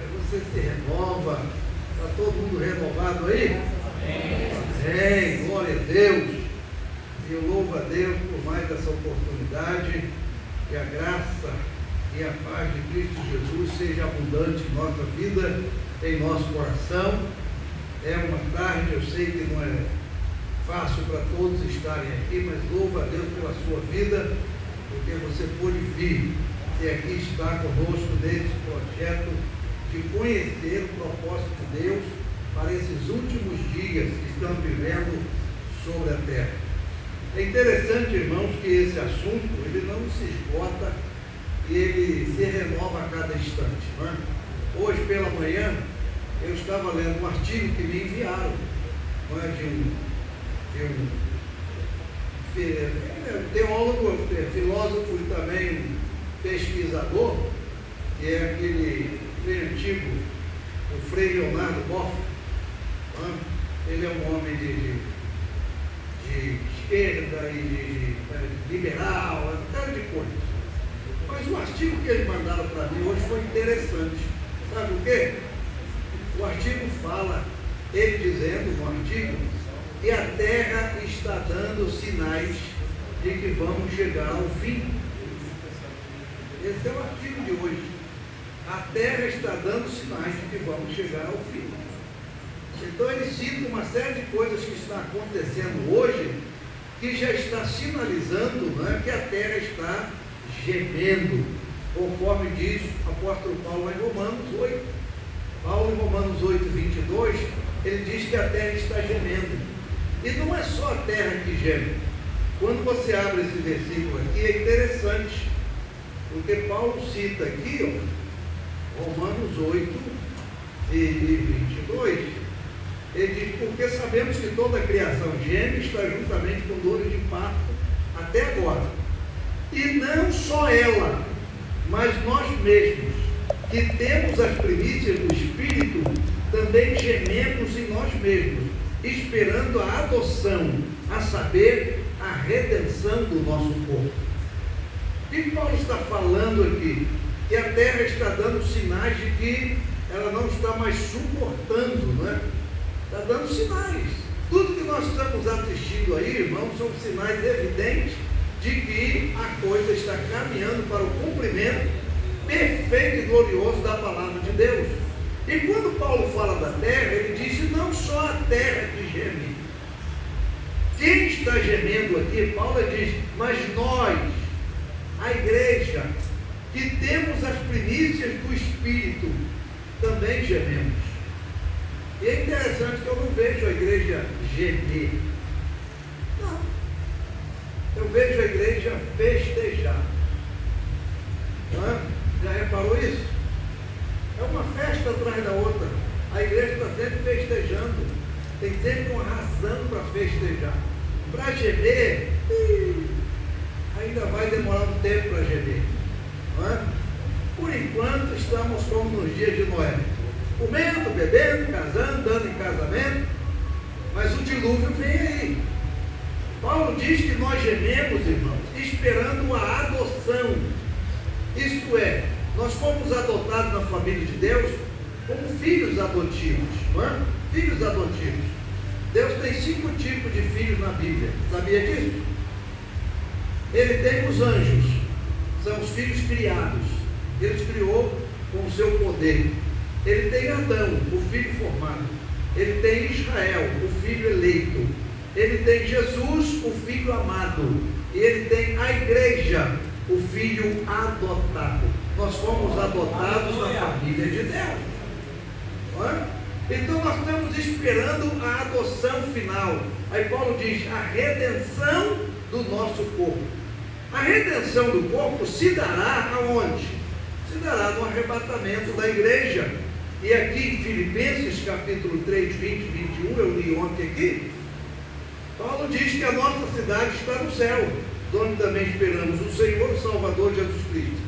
Aí você se renova. Está todo mundo renovado aí? Amém. Glória a Deus. E eu louvo a Deus por mais essa oportunidade. Que a graça e a paz de Cristo Jesus seja abundante em nossa vida, em nosso coração. É uma tarde, eu sei que não é fácil para todos estarem aqui, mas louvo a Deus pela sua vida, porque você pôde vir e aqui está conosco nesse projeto de conhecer o propósito de Deus para esses últimos dias que estamos vivendo sobre a terra. É interessante, irmãos, que esse assunto ele não se esgota e ele se renova a cada instante, não é? Hoje pela manhã eu estava lendo um artigo que me enviaram, não é, de um teólogo, filósofo e também um pesquisador, que é aquele Frei antigo, o Frei Leonardo Boff. Ele é um homem de esquerda e de liberal, um cara de coisas. Mas o artigo que eles mandaram para mim hoje foi interessante. Sabe o quê? O artigo fala, ele dizendo no artigo, que a Terra está dando sinais de que vamos chegar ao fim. Esse é o artigo de hoje. A Terra está dando sinais de que vamos chegar ao fim. Então ele cita uma série de coisas que está acontecendo hoje, que já está sinalizando, né, que a Terra está gemendo, conforme diz o apóstolo Paulo em Romanos 8. Paulo em Romanos 8, 22, ele diz que a Terra está gemendo. E não é só a Terra que geme. Quando você abre esse versículo aqui, é interessante, porque Paulo cita aqui, ó, Romanos 8 e 22, ele diz, porque sabemos que toda a criação geme e está juntamente com dores de parto até agora. E não só ela, mas nós mesmos, que temos as primícias do Espírito, também gememos em nós mesmos, esperando a adoção, a saber, a redenção do nosso corpo. O que Paulo está falando aqui? Que a terra está dando sinais de que ela não está mais suportando, não é? Está dando sinais. Tudo que nós estamos assistindo aí, irmãos, são sinais evidentes de que a coisa está caminhando para o cumprimento perfeito e glorioso da palavra de Deus. E quando Paulo fala da terra, ele diz não só a terra que geme. Quem está gemendo aqui, Paulo diz, mas nós, a igreja, que temos as primícias do Espírito, também gememos. E é interessante que eu não vejo a igreja gemer. Não. Eu vejo a igreja festejar. Não é? Já reparou isso? É uma festa atrás da outra. A igreja está sempre festejando. Tem sempre uma razão para festejar. Para gemer, ainda vai demorar um tempo para gemer. Não é? Por enquanto, estamos como nos dias de Noé. Comendo, bebendo, casando, dando em casamento, mas o dilúvio vem aí. Paulo diz que nós gememos, irmãos, esperando a adoção. Isto é, nós fomos adotados na família de Deus como filhos adotivos, não é? Filhos adotivos. Deus tem 5 tipos de filhos na Bíblia, sabia disso? Ele tem os anjos, são os filhos criados, Deus criou com o seu poder. Ele tem Adão, o filho formado. Ele tem Israel, o filho eleito. Ele tem Jesus, o filho amado. E ele tem a igreja, o filho adotado. Nós fomos adotados na família de Deus. Não é? Então nós estamos esperando a adoção final. Aí Paulo diz, a redenção do nosso corpo. A redenção do corpo se dará aonde? Se dará no arrebatamento da igreja. E aqui em Filipenses capítulo 3, 20 e 21, eu li ontem aqui, Paulo diz que a nossa cidade está no céu, onde também esperamos o Senhor, o Salvador Jesus Cristo.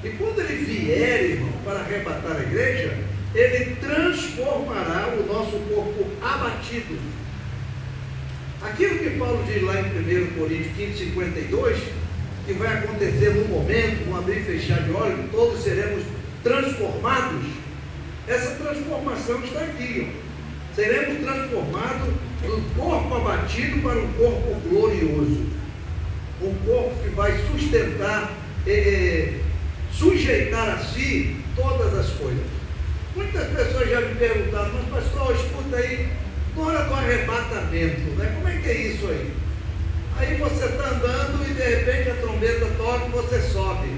E quando ele vier, irmão, para arrebatar a igreja, ele transformará o nosso corpo abatido. Aquilo que Paulo diz lá em 1 Coríntios 15, 52, que vai acontecer num momento, num abrir e fechar de olhos, todos seremos transformados. Essa transformação está aqui, ó. Seremos transformados do corpo abatido para um corpo glorioso. Um corpo que vai sustentar, sujeitar a si todas as coisas. Muitas pessoas já me perguntaram, mas pastor, escuta aí, na hora do arrebatamento, né? Como é que é isso aí? Aí você está andando e de repente a trombeta toca e você sobe.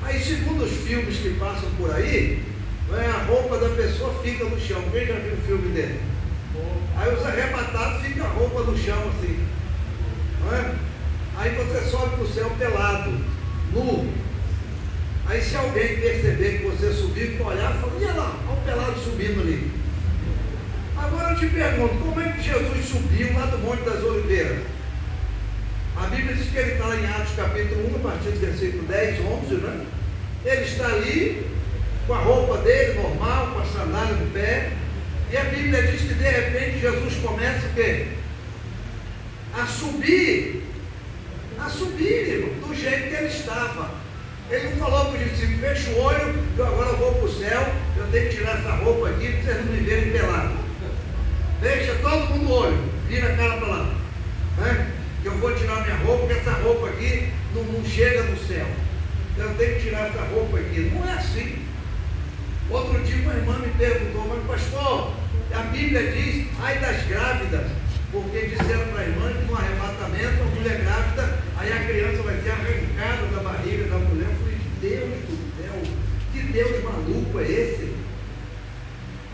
Aí, segundo os filmes que passam por aí, né, a roupa da pessoa fica no chão. Quem já viu o filme dele? Aí os arrebatados ficam a roupa no chão assim. Não é? Aí você sobe para o céu pelado, nu. Aí se alguém perceber que você subiu, olhar e falar, olha lá, olha o pelado subindo ali. Agora eu te pergunto, como é que Jesus subiu lá do Monte das Oliveiras? A Bíblia diz que ele está lá em Atos capítulo 1, a partir do versículo 10, 11, né? Ele está ali, com a roupa dele normal, com a sandália no pé, e a Bíblia diz que de repente Jesus começa o quê? A subir, irmão, do jeito que ele estava. Ele não falou para os discípulos, fecha o olho, que agora eu vou para o céu, eu tenho que tirar essa roupa aqui, para vocês não me verem pelado. Fecha todo mundo o olho, vira a cara para lá, né? Que eu vou tirar minha roupa, porque essa roupa aqui não chega no céu. Eu tenho que tirar essa roupa aqui. Não é assim. Outro dia uma irmã me perguntou, mas pastor, a Bíblia diz, ai das grávidas, porque disseram para a irmã que no arrebatamento a mulher grávida, aí a criança vai ser arrancada da barriga da mulher. Eu falei, Deus do céu, que Deus maluco é esse?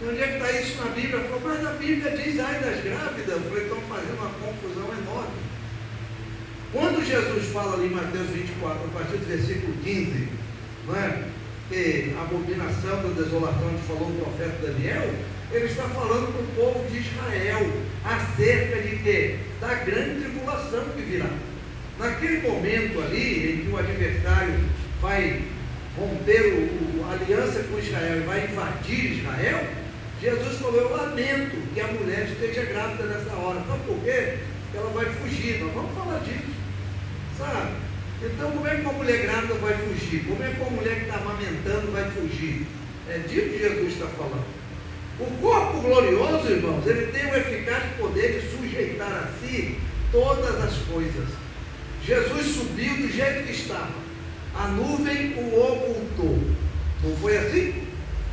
E onde é que está isso na Bíblia? Ela falou, mas a Bíblia diz, ai das grávidas. Eu falei, estão fazendo uma confusão enorme. Quando Jesus fala ali em Mateus 24, a partir do versículo 15, não é? Que a abominação da desolação que falou o profeta Daniel, ele está falando para o povo de Israel acerca de quê? Da grande tribulação que virá. Naquele momento ali, em que o adversário vai romper a aliança com Israel e vai invadir Israel, Jesus falou, eu lamento que a mulher esteja grávida nessa hora. Sabe por quê? Porque ela vai fugir. Nós vamos falar disso. Sabe? Então, como é que uma mulher grávida vai fugir? Como é que uma mulher que está amamentando vai fugir? É disso que Jesus está falando. O corpo glorioso, irmãos, ele tem o eficaz poder de sujeitar a si todas as coisas. Jesus subiu do jeito que estava. A nuvem o ocultou. Não foi assim?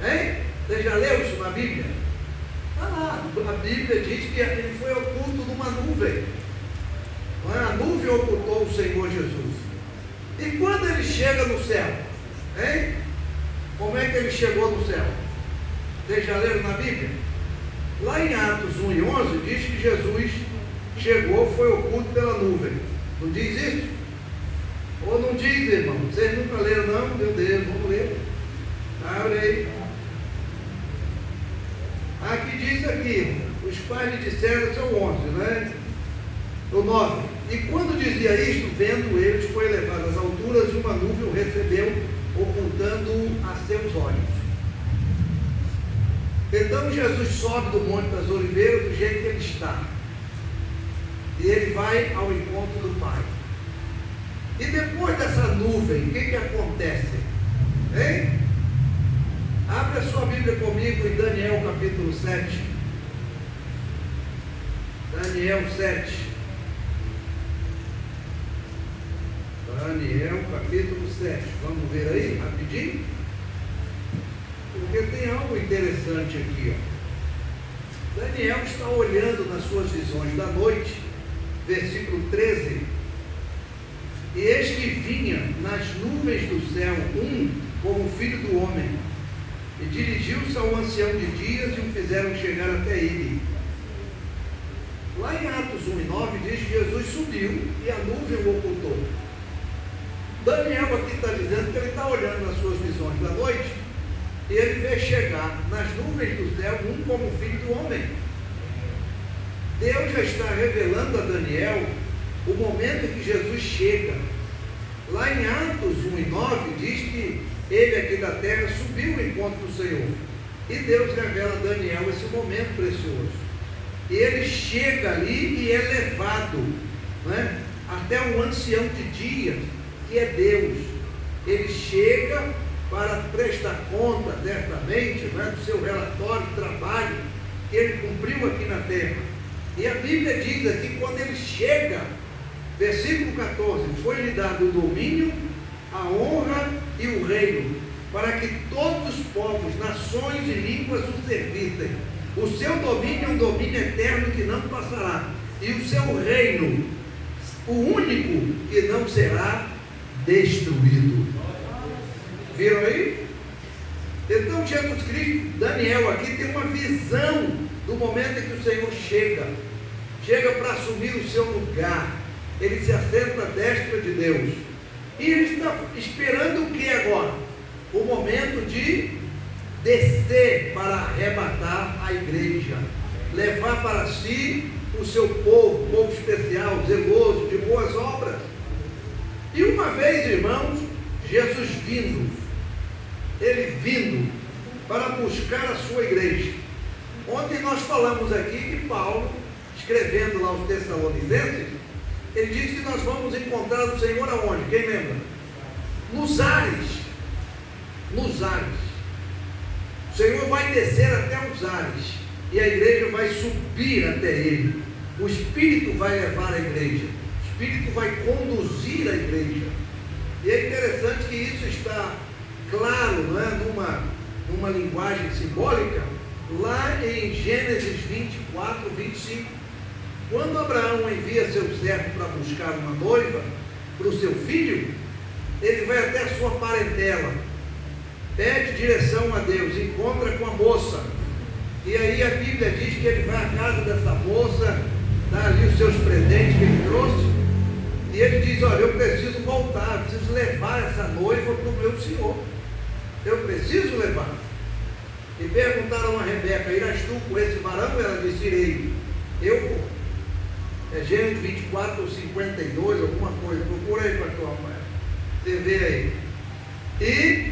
Hein? Você já leu isso na Bíblia? Está lá. A Bíblia diz que ele foi oculto numa nuvem. A nuvem ocultou o Senhor Jesus. E quando ele chega no céu, hein? Como é que ele chegou no céu? Vocês já leram na Bíblia? Lá em Atos 1 e 11 diz que Jesus chegou, foi oculto pela nuvem. Não diz isso? Ou não diz, irmão? Vocês nunca leram não? Meu Deus, vamos ler. Abre aí. Aqui diz aqui, os pais lhe disseram, são 11, né? O 9. E quando dizia isto, vendo eles, foi elevado às alturas e uma nuvem o recebeu, ocultando-o a seus olhos. Então Jesus sobe do Monte das Oliveiras do jeito que ele está. E ele vai ao encontro do Pai. E depois dessa nuvem, o que acontece? Hein? Abre a sua Bíblia comigo em Daniel capítulo 7. Daniel 7. Daniel capítulo 7. Vamos ver aí, rapidinho? Porque tem algo interessante aqui, ó. Daniel está olhando nas suas visões da noite, versículo 13. E eis que vinha nas nuvens do céu como filho do homem, e dirigiu-se ao ancião de dias e o fizeram chegar até ele. Lá em Atos 1 e 9 diz que Jesus subiu e a nuvem o ocultou. Daniel aqui está dizendo que ele está olhando nas suas visões da noite e ele vê chegar nas nuvens do céu como filho do homem. Deus já está revelando a Daniel o momento em que Jesus chega. Lá em Atos 1 e 9 diz que ele aqui da terra subiu ao encontro do Senhor. E Deus revela a Daniel esse momento precioso. E ele chega ali e é levado, né, até um ancião de dias, que é Deus. Ele chega para prestar conta certamente, né, do seu relatório de trabalho que ele cumpriu aqui na terra. E a Bíblia diz aqui, quando ele chega, versículo 14, foi-lhe dado o domínio, a honra e o reino, para que todos os povos, nações e línguas o servissem. O seu domínio é um domínio eterno que não passará, e o seu reino, o único que não será destruído. Viram aí? Então Jesus Cristo, Daniel aqui tem uma visão do momento em que o Senhor chega para assumir o seu lugar. Ele se assenta à destra de Deus, e ele está esperando o que agora? O momento de descer para arrebatar a igreja, levar para si o seu povo especial, zeloso, de boas obras. E uma vez, irmãos, Jesus ele vindo para buscar a sua igreja. Ontem nós falamos aqui que Paulo, escrevendo lá aos Tessalonicenses, ele disse que nós vamos encontrar o Senhor aonde? Quem lembra? Nos ares. Nos ares. O Senhor vai descer até os ares, e a igreja vai subir até ele. O Espírito vai levar a igreja, o Espírito vai conduzir a igreja. E é interessante que isso está claro, não é? Numa linguagem simbólica, lá em Gênesis 24, 25. Quando Abraão envia seu servo para buscar uma noiva para o seu filho, ele vai até a sua parentela, pede direção a Deus, encontra com a moça, e aí a Bíblia diz que ele vai à casa dessa moça, dá ali os seus presentes que ele trouxe, e ele diz: olha, eu preciso voltar, eu preciso levar essa noiva para o meu senhor, eu preciso levar. E perguntaram a Rebeca: irás tu com esse varão? Ela disse: irei. Eu vou. É Gênesis 24 ou 52, alguma coisa, procura aí, pastor Rafael, você vê aí. E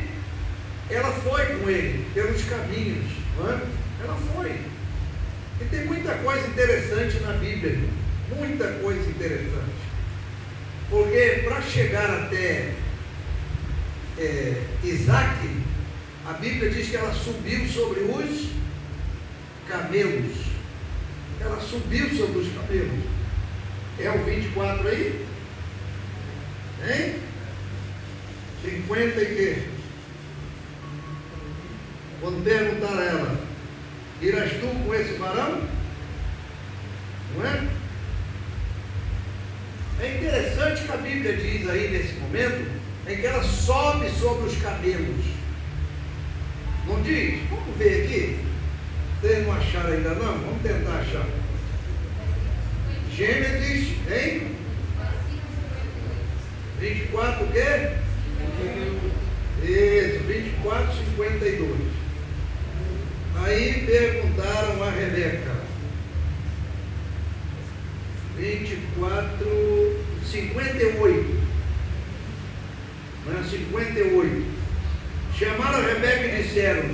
ela foi com ele pelos caminhos, não é? Ela foi. E tem muita coisa interessante na Bíblia, muita coisa interessante, porque para chegar até Isaac, a Bíblia diz que ela subiu sobre os camelos. Ela subiu sobre os camelos. É o 24 aí? Hein? 50 e quê? Quando perguntaram a ela: irás tu com esse varão? Não é? É interessante que a Bíblia diz aí nesse momento em que ela sobe sobre os camelos. Não diz? Vamos ver aqui. Vocês não acharam ainda não? Vamos tentar achar. Gênesis, hein? 24 o quê? Isso, 24, 52. Aí perguntaram a Rebeca. 24, 58. Não é? 58. Chamaram a Rebeca e disseram: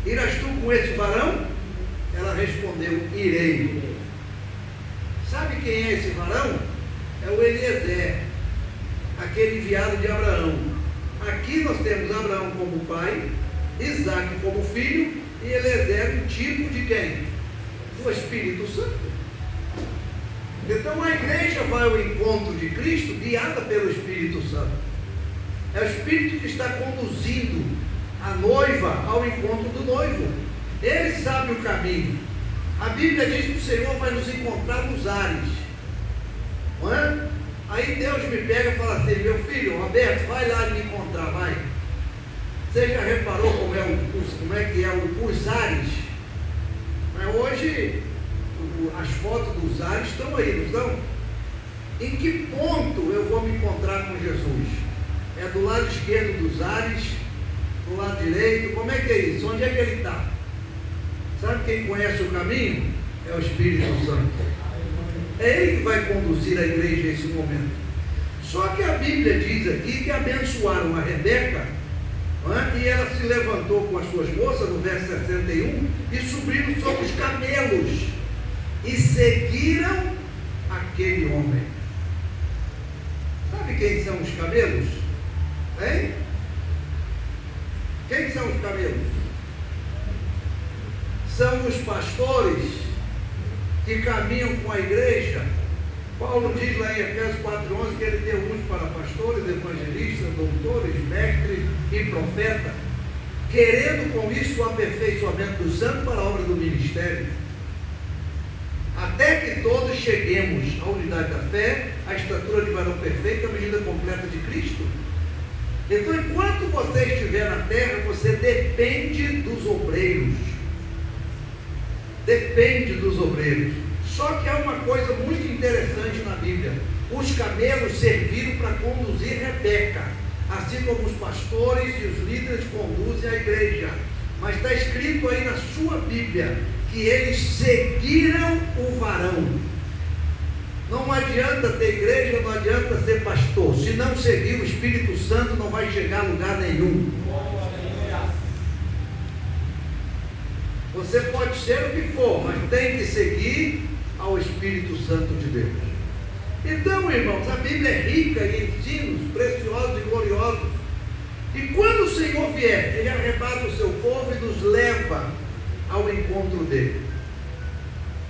irás tu com esse varão? Ela respondeu: irei. Sabe quem é esse varão? É o Eliezer, aquele enviado de Abraão. Aqui nós temos Abraão como pai, Isaac como filho, e Eliezer um tipo de quem? Do Espírito Santo. Então a igreja vai ao encontro de Cristo guiada pelo Espírito Santo. É o Espírito que está conduzindo a noiva ao encontro do noivo. Ele sabe o caminho. A Bíblia diz que o Senhor vai nos encontrar nos ares, não é? Aí Deus me pega e fala assim: meu filho Roberto, vai lá me encontrar, vai. Você já reparou como é que é os ares? Mas hoje as fotos dos ares estão aí, não estão? Em que ponto eu vou me encontrar com Jesus? É do lado esquerdo dos ares, do lado direito? Como é que é isso? Onde é que ele está? Sabe quem conhece o caminho? É o Espírito Santo. É ele que vai conduzir a igreja nesse momento. Só que a Bíblia diz aqui que abençoaram a Rebeca, e ela se levantou com as suas moças, no verso 61, e subiram sobre os camelos e seguiram aquele homem. Sabe quem são os camelos? Hein? Quem são os camelos? São os pastores que caminham com a igreja. Paulo diz lá em Efésios 4:11 que ele deu uns para pastores, evangelistas, doutores, mestres e profetas, querendo com isso o aperfeiçoamento do santo para a obra do ministério, até que todos cheguemos à unidade da fé, à estatura de varão perfeito, à medida completa de Cristo. Então, enquanto você estiver na terra, você depende dos obreiros. Depende dos obreiros. Só que há uma coisa muito interessante na Bíblia: os camelos serviram para conduzir Rebeca, assim como os pastores e os líderes conduzem a igreja. Mas está escrito aí na sua Bíblia que eles seguiram o varão. Não adianta ter igreja, não adianta ser pastor. Se não seguir o Espírito Santo, não vai chegar a lugar nenhum. Você pode ser o que for, mas tem que seguir ao Espírito Santo de Deus. Então, irmãos, a Bíblia é rica em ensinos preciosos e gloriosos. E quando o Senhor vier, Ele arrebata o seu povo e nos leva ao encontro dele.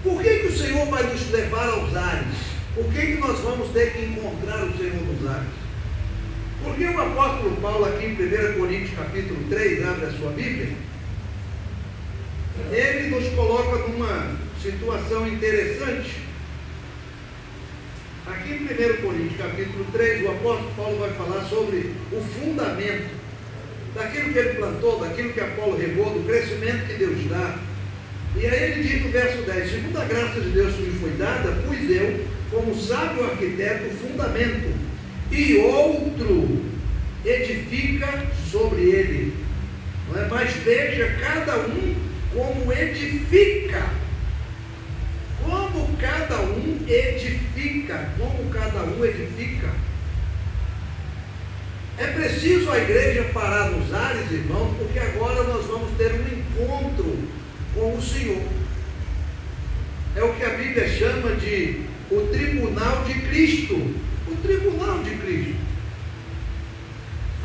Por que o Senhor vai nos levar aos ares? Por que nós vamos ter que encontrar o Senhor nos ares? Porque o apóstolo Paulo, aqui em 1 Coríntios capítulo 3, abre a sua Bíblia, ele nos coloca numa situação interessante. Aqui em 1 Coríntios capítulo 3, o apóstolo Paulo vai falar sobre o fundamento daquilo que ele plantou, daquilo que Apolo regou, do crescimento que Deus dá. E aí ele diz no verso 10: segundo a graça de Deus que me foi dada, pus eu, como sábio arquiteto, o fundamento, e outro edifica sobre ele. Não é? Mas veja cada um como edifica. Como cada um edifica. Como cada um edifica. É preciso a igreja parar nos ares, irmãos, porque agora nós vamos ter um encontro com o Senhor. É o que a Bíblia chama de o tribunal de Cristo. O tribunal de Cristo.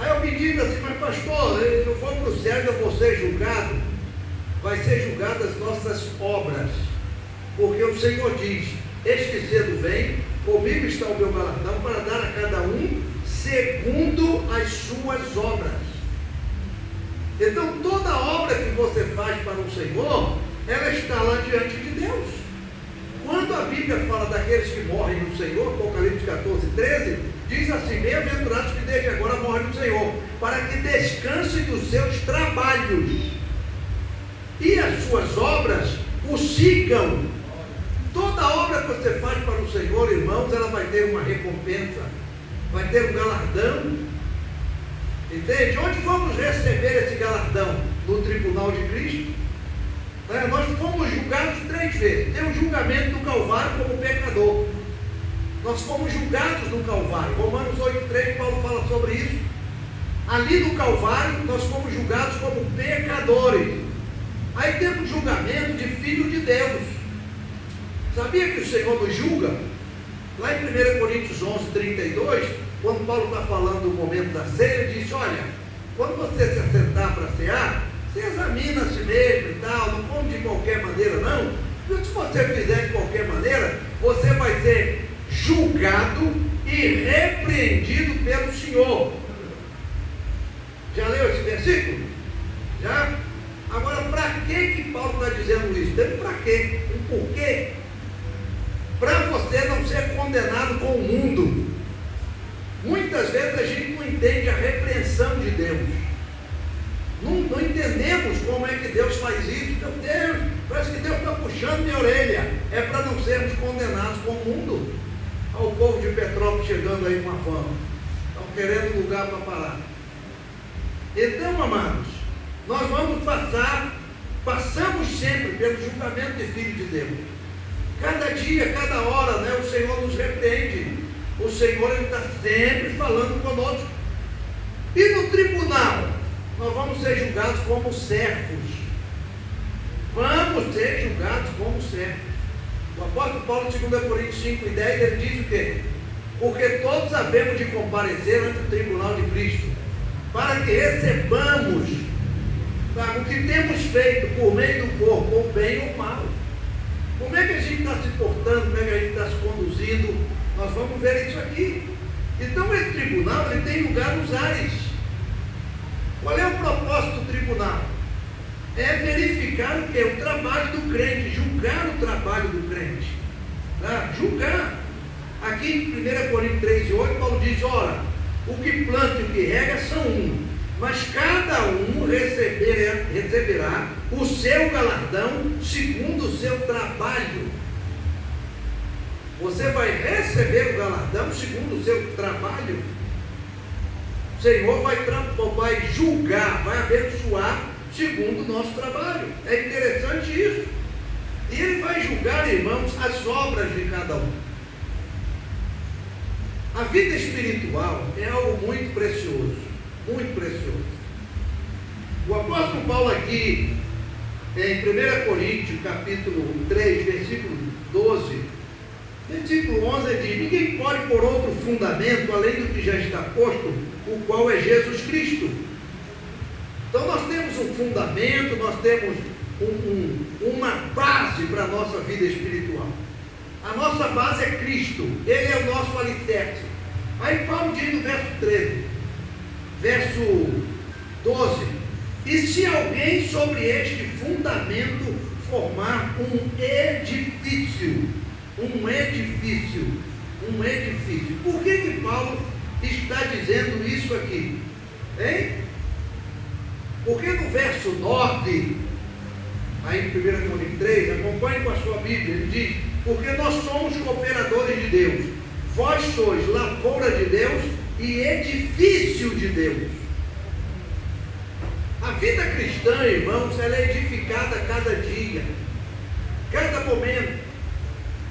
Aí eu me digo assim: mas pastor, eu vou para o céu e eu vou ser julgado. Vai ser julgado as nossas obras, porque o Senhor diz: eis que cedo vem, comigo está o meu galardão, para dar a cada um segundo as suas obras. Então toda obra que você faz para o Senhor, ela está lá diante de Deus. Quando a Bíblia fala daqueles que morrem no Senhor, Apocalipse 14:13, diz assim: bem-aventurados que desde agora morrem no Senhor, para que descansem dos seus trabalhos e as suas obras o sigam. Toda obra que você faz para o Senhor, irmãos, ela vai ter uma recompensa, vai ter um galardão. Entende? Onde vamos receber esse galardão? No tribunal de Cristo. Nós fomos julgados 3 vezes. Tem o julgamento do Calvário como pecador. Nós fomos julgados no Calvário. Romanos 8:3, Paulo fala sobre isso. Ali no Calvário, nós fomos julgados como pecadores. Aí temos julgamento de filho de Deus. Sabia que o Senhor nos julga? Lá em 1 Coríntios 11:32, quando Paulo está falando do momento da ceia, ele diz: olha, quando você se assentar para cear, você examina a si mesmo e tal, não come de qualquer maneira não. Se você fizer de qualquer maneira, você vai ser julgado e repreendido pelo Senhor. Já leu esse versículo? Já? Agora, para que Paulo está dizendo isso? Tem para quê? Um porquê? Para você não ser condenado com o mundo. Muitas vezes a gente não entende a repreensão de Deus. Não entendemos como é que Deus faz isso. Meu Deus, parece que Deus está puxando minha orelha. É para não sermos condenados com o mundo. Olha o povo de Petrópolis chegando aí com a fama. Estão querendo lugar para parar. Então, amados, nós vamos passamos sempre pelo julgamento de filho de Deus. Cada dia, cada hora, né, o Senhor nos repreende. O Senhor está sempre falando conosco. E no tribunal, nós vamos ser julgados como servos. Vamos ser julgados como servos. O apóstolo Paulo, 2 Coríntios 5:10, ele diz o quê? Porque todos havemos de comparecer ante o tribunal de Cristo, para que recebamos Sabe? O que temos feito por meio do corpo, ou bem ou mal. Como é que a gente está se portando, como é que a gente está se conduzindo? Nós vamos ver isso aqui. Então esse tribunal, ele tem lugar nos ares. Qual é o propósito do tribunal? É verificar o quê? O trabalho do crente, julgar o trabalho do crente. Tá? Julgar. Aqui em 1 Coríntios 3:8, Paulo diz, ora, o que planta e o que rega são um, mas cada um receberá o seu galardão segundo o seu trabalho. Você vai receber o galardão segundo o seu trabalho. O Senhor vai julgar, vai abençoar segundo o nosso trabalho. É interessante isso. E Ele vai julgar, irmãos, as obras de cada um. A vida espiritual é algo muito precioso, muito precioso. O apóstolo Paulo aqui, em 1 Coríntios, capítulo 3, versículo 12, versículo 11, diz, ninguém pode pôr outro fundamento, além do que já está posto, o qual é Jesus Cristo. Então nós temos um fundamento, nós temos uma base para a nossa vida espiritual. A nossa base é Cristo, Ele é o nosso alicerce. Aí Paulo diz no verso 13, verso 12, e se alguém sobre este fundamento formar um edifício, por que Paulo está dizendo isso aqui? Hein? Porque no verso 9, aí em 1 Coríntios 3, acompanhe com a sua Bíblia, ele diz, porque nós somos cooperadores de Deus, vós sois lavoura de Deus e edifício de Deus. A vida cristã, irmãos, ela é edificada a cada dia, cada momento,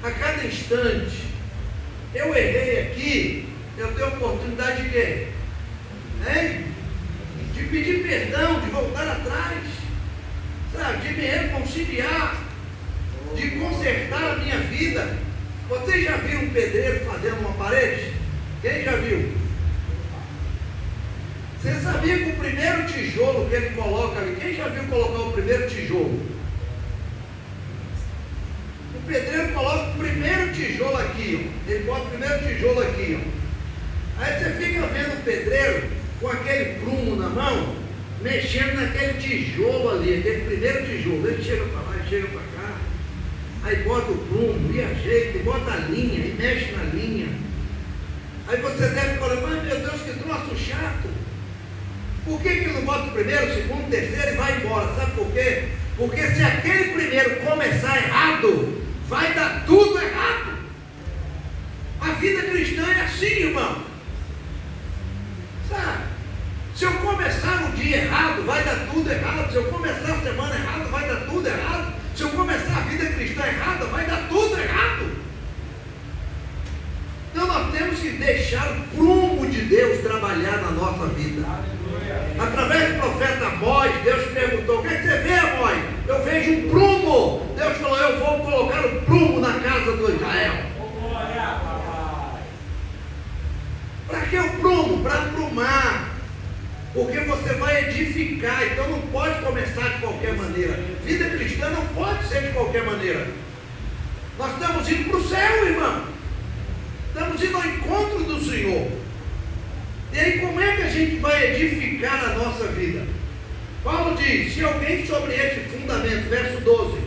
a cada instante. Eu errei aqui, eu tenho a oportunidade de quê? De pedir perdão, de voltar atrás, sabe? De me reconciliar, de consertar a minha vida. Vocês já viram um pedreiro fazendo uma parede? Quem já viu? Você sabia que o primeiro tijolo que ele coloca ali, quem já viu colocar o primeiro tijolo? O pedreiro coloca o primeiro tijolo aqui, ó. Ele bota o primeiro tijolo aqui, ó. Aí você fica vendo o pedreiro com aquele prumo na mão, mexendo naquele tijolo ali, aquele primeiro tijolo. Ele chega para lá, ele chega para cá, aí bota o prumo, e ajeita, e bota a linha, e mexe na linha. Aí você deve falar, mas meu Deus, que troço chato. Por que ele não bota o primeiro, o segundo, o terceiro e vai embora? Sabe por quê? Porque se aquele primeiro começar errado, vai dar tudo errado. A vida cristã é assim, irmão. Sabe? Se eu começar o dia errado, vai dar tudo errado. Se eu começar a semana errada, vai dar tudo errado. Se eu começar a vida cristã errada, vai dar tudo errado. Então nós temos que deixar o prumo de Deus trabalhar na nossa vida. Através do profeta Amós, Deus perguntou, o que você vê, Amós? Eu vejo um prumo. Deus falou, eu vou colocar o prumo na casa do Israel. Para que o prumo? Para aprumar. Porque você vai edificar, então não pode começar de qualquer maneira. Vida cristã não pode ser de qualquer maneira. Nós estamos indo para o céu, irmão. Estamos indo ao encontro do Senhor. E aí como é que a gente vai edificar a nossa vida? Paulo diz, se alguém sobre este fundamento, verso 12,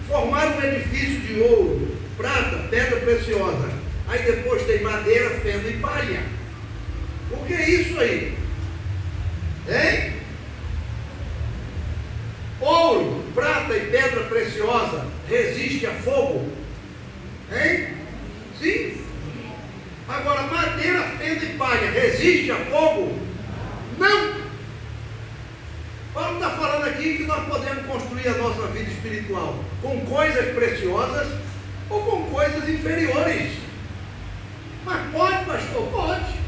formar um edifício de ouro, prata, pedra preciosa, aí depois tem madeira, feno e palha. O que é isso aí? Hein? Ouro, prata e pedra preciosa resiste a fogo? Hein? Sim? Agora, madeira, feno e palha resiste a fogo? Não! Paulo está falando aqui que nós podemos construir a nossa vida espiritual com coisas preciosas ou com coisas inferiores. Mas pode, pastor? Pode.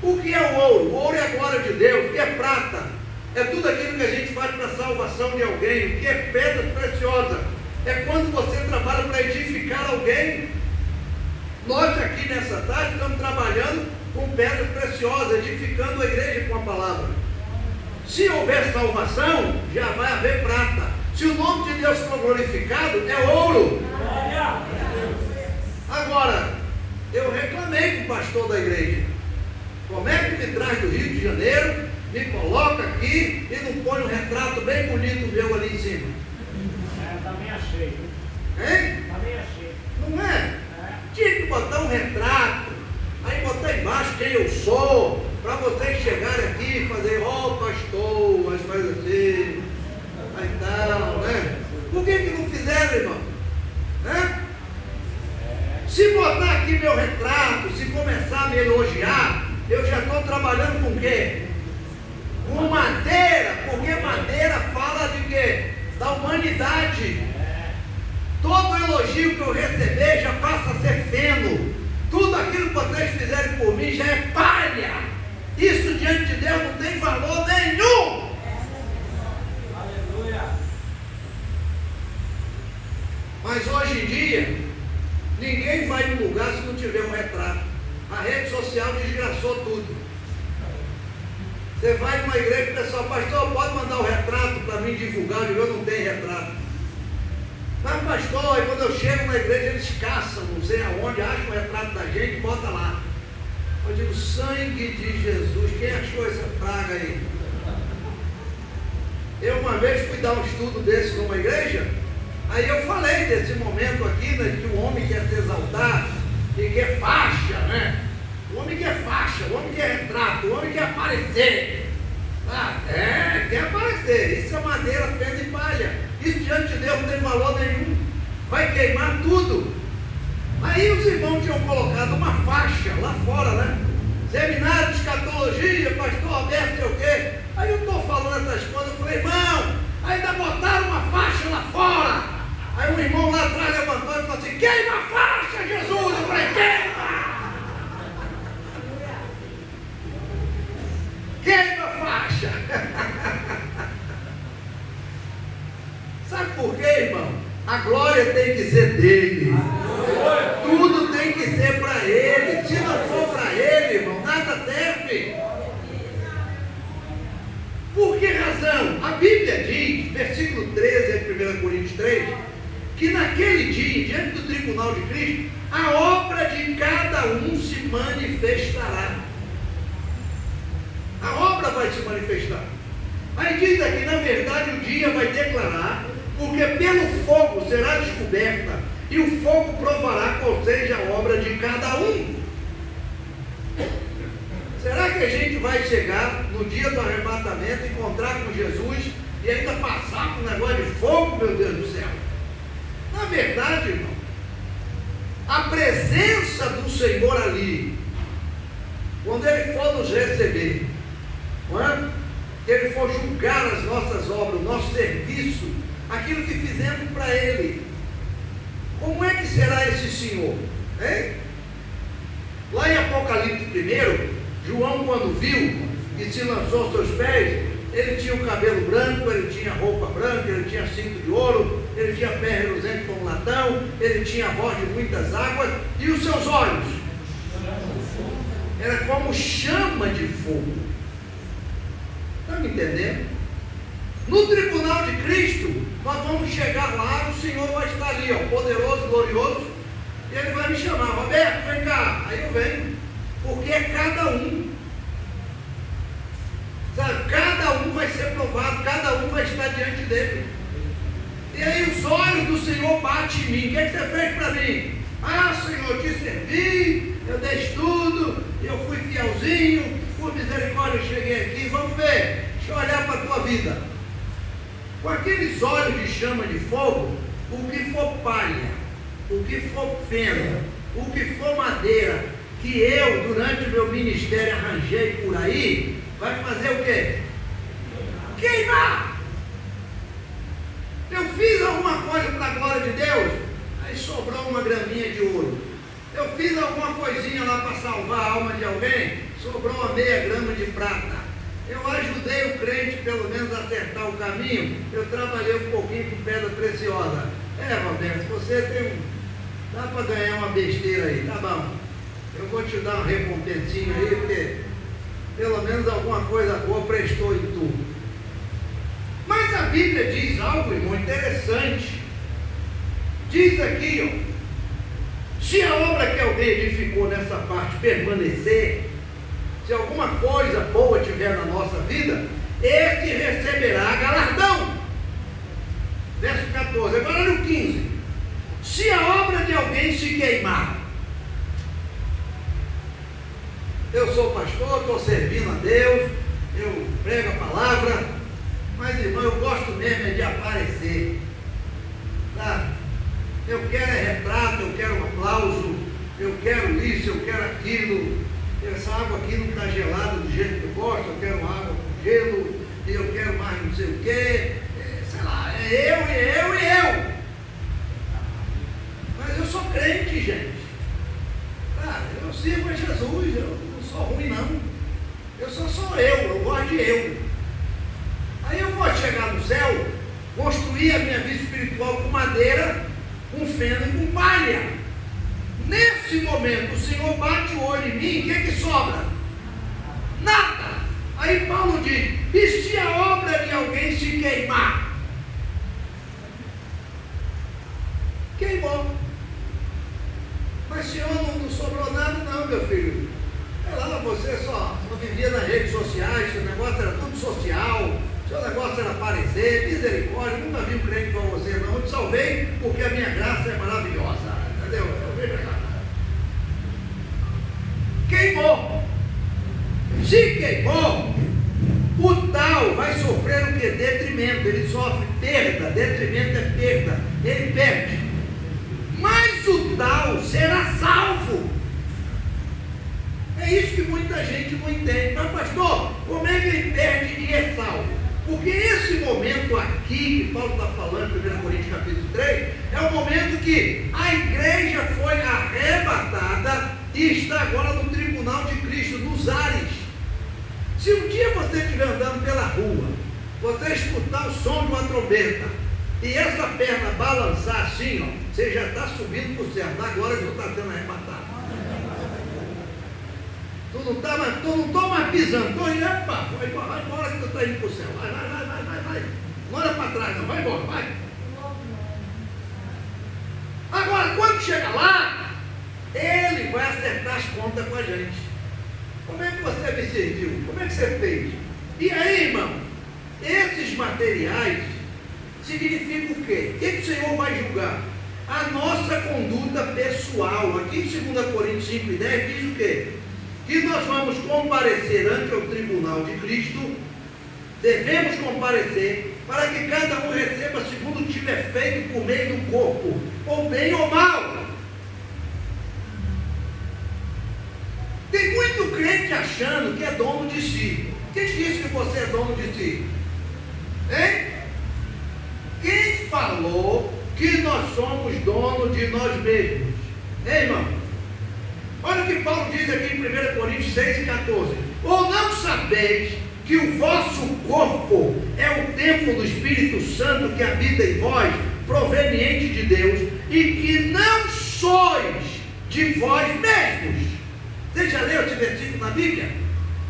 O que é o ouro? O ouro é a glória de Deus. O que é prata? É tudo aquilo que a gente faz para a salvação de alguém. O que é pedra preciosa? É quando você trabalha para edificar alguém. Nós aqui nessa tarde estamos trabalhando com pedras preciosas, edificando a igreja com a palavra. Se houver salvação, já vai haver prata. Se o nome de Deus for glorificado, é ouro. Agora, eu reclamei com o pastor da igreja. Como é que me traz do Rio de Janeiro, me coloca aqui e não põe um retrato bem bonito meu ali em cima? Também achei. Hein? Também achei. Não é? Tinha que botar um retrato, aí botar embaixo quem eu sou, para vocês chegarem aqui e fazer, pastor, as coisas assim, aí tal, né? Por que não fizeram, irmão? Né? Se botar aqui meu retrato, se começar a me elogiar, eu já estou trabalhando com o quê? Com madeira, porque madeira fala de quê? Da humanidade. Todo elogio que eu receber já passa a ser feno. Tudo aquilo que vocês fizerem por mim já é palha. Isso diante de Deus não tem valor nenhum. Aleluia. Mas hoje em dia, ninguém vai em um lugar se não tiver um retrato. A rede social desgraçou tudo. Você vai numa igreja e o pessoal, pastor, pode mandar o retrato para mim divulgar? Eu não tenho retrato. Mas pastor, e quando eu chego na igreja eles caçam, não sei aonde, acham o retrato da gente e botam lá. Eu digo, sangue de Jesus, quem achou essa praga aí? Eu uma vez fui dar um estudo desse numa igreja, aí eu falei desse momento aqui, né, que o homem quer se exaltar e quer faixa, né? O homem quer faixa, o homem quer retrato, o homem quer aparecer. Quer aparecer. Isso é madeira, pedra e palha. Isso diante de Deus não tem valor nenhum. Vai queimar tudo. Aí os irmãos tinham colocado uma faixa lá fora, né? Seminário de escatologia, pastor Alberto, sei o quê. Aí eu estou falando essas coisas, eu falei, irmão, ainda botaram uma faixa lá fora. Aí um irmão lá atrás levantou e falou assim, queima a faixa, Jesus. Eu falei, queima! Queima a faixa! Sabe por quê, irmão? A glória tem que ser dele. Tudo tem que ser para ele. Se não for para ele, irmão, nada serve. Por que razão? A Bíblia diz, versículo 13 em 1 Coríntios 3, que naquele dia, diante do tribunal de Cristo, a obra de cada um se manifestará. A obra vai se manifestar. Aí diz aqui, na verdade, o dia vai declarar, porque pelo fogo será descoberta, e o fogo provará qual seja a obra de cada um. Será que a gente vai chegar no dia do arrebatamento, encontrar com Jesus e ainda passar por um negócio de fogo, meu Deus do céu? Na verdade, irmão, a presença do Senhor ali, quando Ele for nos receber, não é? Ele for julgar as nossas obras, o nosso serviço, aquilo que fizemos para Ele, como é que será esse Senhor? Hein? Lá em Apocalipse 1, João, quando viu e se lançou aos seus pés, ele tinha o cabelo branco, ele tinha roupa branca, ele tinha cinto de ouro, ele tinha pé reluzente como latão, ele tinha voz de muitas águas, e os seus olhos era como chama de fogo. Está me entendendo? No tribunal de Cristo, nós vamos chegar lá, o Senhor vai estar ali, ó, poderoso, glorioso, e Ele vai me chamar, Roberto, vem cá. Aí eu venho, porque é cada um. Sabe? Cada um vai ser provado, cada um vai estar diante dele. E aí os olhos do Senhor batem em mim. O que é que você fez para mim? Ah, Senhor, eu te servi, eu dei estudo, eu fui fielzinho, por misericórdia eu cheguei aqui. Vamos ver, deixa eu olhar para a tua vida. Com aqueles olhos de chama de fogo, o que for palha, o que for feno, o que for madeira, que eu, durante o meu ministério, arranjei por aí, vai fazer o quê? Queimar! Eu fiz alguma coisa para a glória de Deus, aí sobrou uma graminha de ouro. Eu fiz alguma coisinha lá para salvar a alma de alguém, sobrou uma meia grama de prata. Eu ajudei o crente pelo menos a acertar o caminho, eu trabalhei um pouquinho com pedra preciosa. Roberto, você tem dá para ganhar uma besteira aí, tá bom. Eu vou te dar uma recompensinha aí, porque pelo menos alguma coisa boa prestou em tu. a Bíblia diz algo, irmão, interessante. Diz aqui, ó, se a obra que alguém edificou nessa parte permanecer, se alguma coisa boa tiver na nossa vida, este receberá galardão. Verso 14, agora olha o 15. Se a obra de alguém se queimar, eu sou pastor, estou servindo a Deus, eu prego a palavra, mas irmão, eu gosto mesmo é de aparecer, tá? Eu quero é retrato, eu quero um aplauso, eu quero isso, eu quero aquilo. Essa água aqui não está gelada do jeito que eu gosto, eu quero água com gelo, e eu quero mais não sei o quê, sei lá, é eu. Mas eu sou crente, gente. Tá? Eu sirvo a Jesus, eu não sou ruim não. Eu só sou eu gosto de eu. Aí eu vou chegar no céu, construir a minha vida espiritual com madeira, com feno e com palha. Nesse momento, o Senhor bate o olho em mim, o que sobra? Nada. Aí Paulo diz, e se a obra de alguém se queimar? Queimou. Mas Senhor, não sobrou nada não, meu filho. Olha lá, você só vivia nas redes sociais, seu negócio era tudo social, seu negócio era aparecer, misericórdia, nunca vi um crente com você não. Eu te salvei porque a minha graça é maravilhosa, entendeu? Eu vejo lá. Queimou. Se queimou, o tal vai sofrer o que? Detrimento. Ele sofre perda, detrimento é perda, ele perde. Mas o tal será salvo. É isso que muita gente não entende. Mas pastor, como é que ele perde e é salvo? Porque esse momento aqui, que Paulo está falando, 1 Coríntios capítulo 3, é o momento que a igreja foi arrebatada e está agora no tribunal de Cristo, nos ares. Se um dia você estiver andando pela rua, você escutar o som de uma trombeta, e essa perna balançar assim, ó, você já está subindo para o céu, na glória que você está sendo arrebatado. Tu não está mais pisando, estou indo, vai embora que tu está indo para o céu, vai, não olha para trás não, vai embora, vai. Agora, quando chega lá, ele vai acertar as contas com a gente. Como é que você me serviu? Como é que você fez? E aí, irmão, esses materiais significam o quê? O que o Senhor vai julgar? A nossa conduta pessoal. Aqui em 2 Coríntios 5:10 diz o quê? Que nós vamos comparecer ante o tribunal de Cristo, devemos comparecer, para que cada um receba segundo tiver feito por meio do corpo, ou bem ou mal. Tem muito crente achando que é dono de si. Quem disse que você é dono de si? Hein? Quem falou que nós somos donos de nós mesmos? Hein, irmão? Olha o que Paulo diz aqui em 1 Coríntios 6:14. Ou não sabeis que o vosso corpo é o templo do Espírito Santo que habita em vós, proveniente de Deus, e que não sois de vós mesmos? Você já leu esse versículo na Bíblia?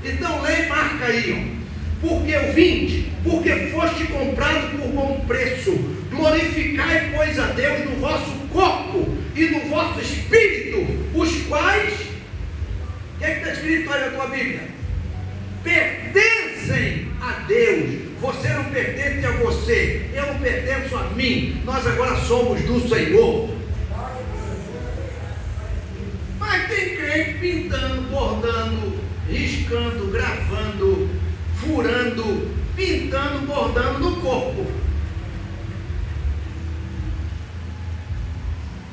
Então leia e marca aí, ó. Porque o 20, porque foste comprado por bom preço, glorificai, pois, a Deus no vosso corpo e no vosso espírito, os quais, o que é que está escrito aí na tua Bíblia? Pertencem a Deus. Você não pertence a você, eu não pertenço a mim, nós agora somos do Senhor. Mas tem crente pintando, bordando, riscando, gravando, furando, pintando, bordando no corpo.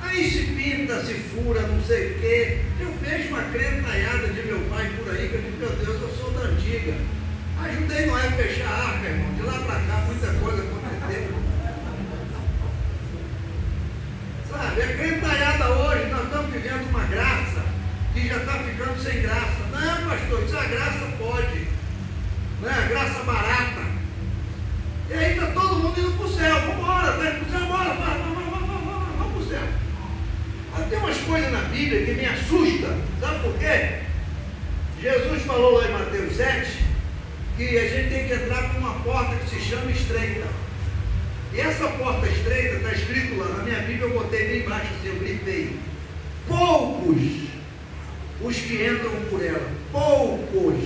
Aí se pinta, se fura, não sei o quê. Eu vejo uma crentalhada de meu pai por aí, que eu digo, meu Deus, eu sou da antiga. Ajudei Noé a fechar a arca, irmão. De lá para cá, muita coisa aconteceu. Sabe, a crentalhada hoje, nós estamos vivendo uma graça que já está ficando sem graça. Não, pastor, isso a graça pode. Não é a graça barata. E aí está todo mundo indo para o céu. Vamos embora, está indo para o céu, bora, vamos para o céu. Mas tem umas coisas na Bíblia que me assustam. Sabe por quê? Jesus falou lá em Mateus 7 que a gente tem que entrar por uma porta que se chama estreita. E essa porta estreita está escrito lá na minha Bíblia, eu botei bem embaixo assim, eu gritei: poucos os que entram por ela, poucos,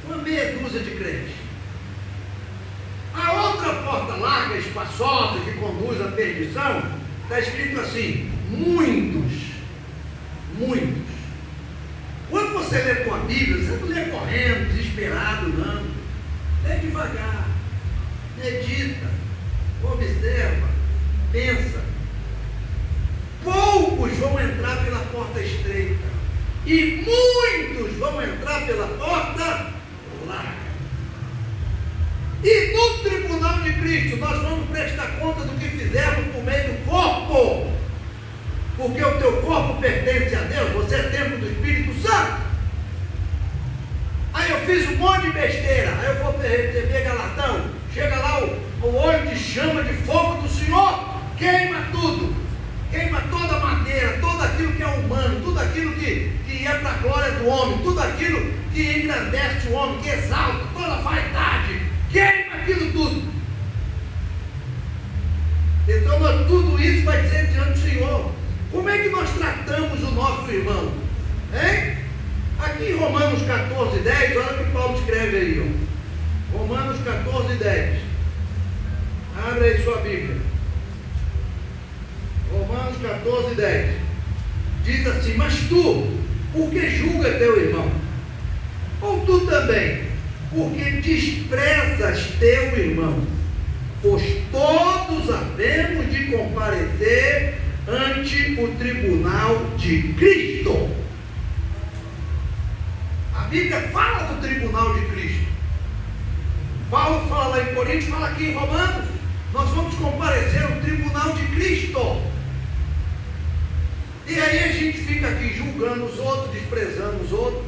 uma meia dúzia de crentes. A outra porta larga, espaçosa, que conduz à perdição, está escrito assim: muitos, muitos. Quando você lê com a Bíblia, você não lê correndo, desesperado, não. Lê devagar, medita, observa, pensa. Poucos vão entrar pela porta estreita e muitos vão entrar pela porta larga. E no tribunal de Cristo nós vamos prestar conta do que fizemos por meio do corpo, porque o teu corpo pertence a Deus, você é templo do Espírito Santo. Aí eu fiz um monte de besteira, aí eu vou receber galardão. Chega lá o olho de chama de fogo do Senhor, queima tudo, queima toda a madeira, tudo aquilo que é humano, tudo aquilo que é para a glória do homem, tudo aquilo que engrandece o homem, que exalta, toda a vaidade, queima aquilo tudo. Então tudo isso vai ser diante do Senhor. Como é que nós tratamos o nosso irmão? Hein? Aqui em Romanos 14, 10, olha o que Paulo escreve aí. Ó. Romanos 14, 10. Abre aí sua Bíblia. Romanos 14, 10. Diz assim: mas tu, por que julga teu irmão? Ou tu também, porque desprezas teu irmão? Pois todos havemos de comparecer ante o tribunal de Cristo. A Bíblia fala do tribunal de Cristo. Paulo fala lá em Coríntios, fala aqui em Romanos. Nós vamos comparecer ao tribunal de Cristo. E aí a gente fica aqui julgando os outros, desprezando os outros,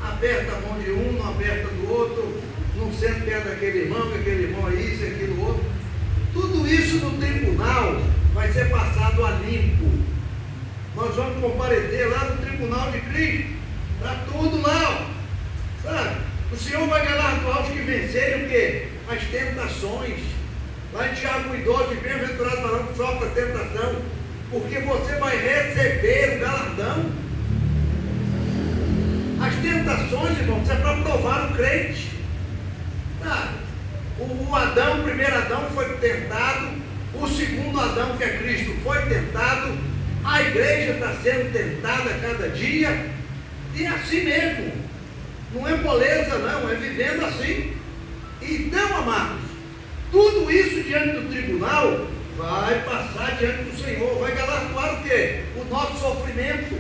aperta a mão de um, não aperta do outro, não senta perto daquele irmão, que aquele irmão é isso, aquilo outro. Tudo isso no tribunal vai ser passado a limpo. Nós vamos comparecer lá no tribunal de Cristo. Está tudo lá, sabe? O Senhor vai galardoar os que vencerem o quê? As tentações. Lá em Tiago 12, bem-aventurado varão que sofre a tentação, porque você vai receber o galardão. As tentações, irmãos, é para provar o crente. Sabe? O Adão, o primeiro Adão foi tentado, o segundo Adão, que é Cristo, foi tentado, a igreja está sendo tentada a cada dia, e é assim mesmo, não é moleza não, é vivendo assim. Então, amados, tudo isso diante do tribunal vai passar diante do Senhor, vai galardoar o quê? O nosso sofrimento.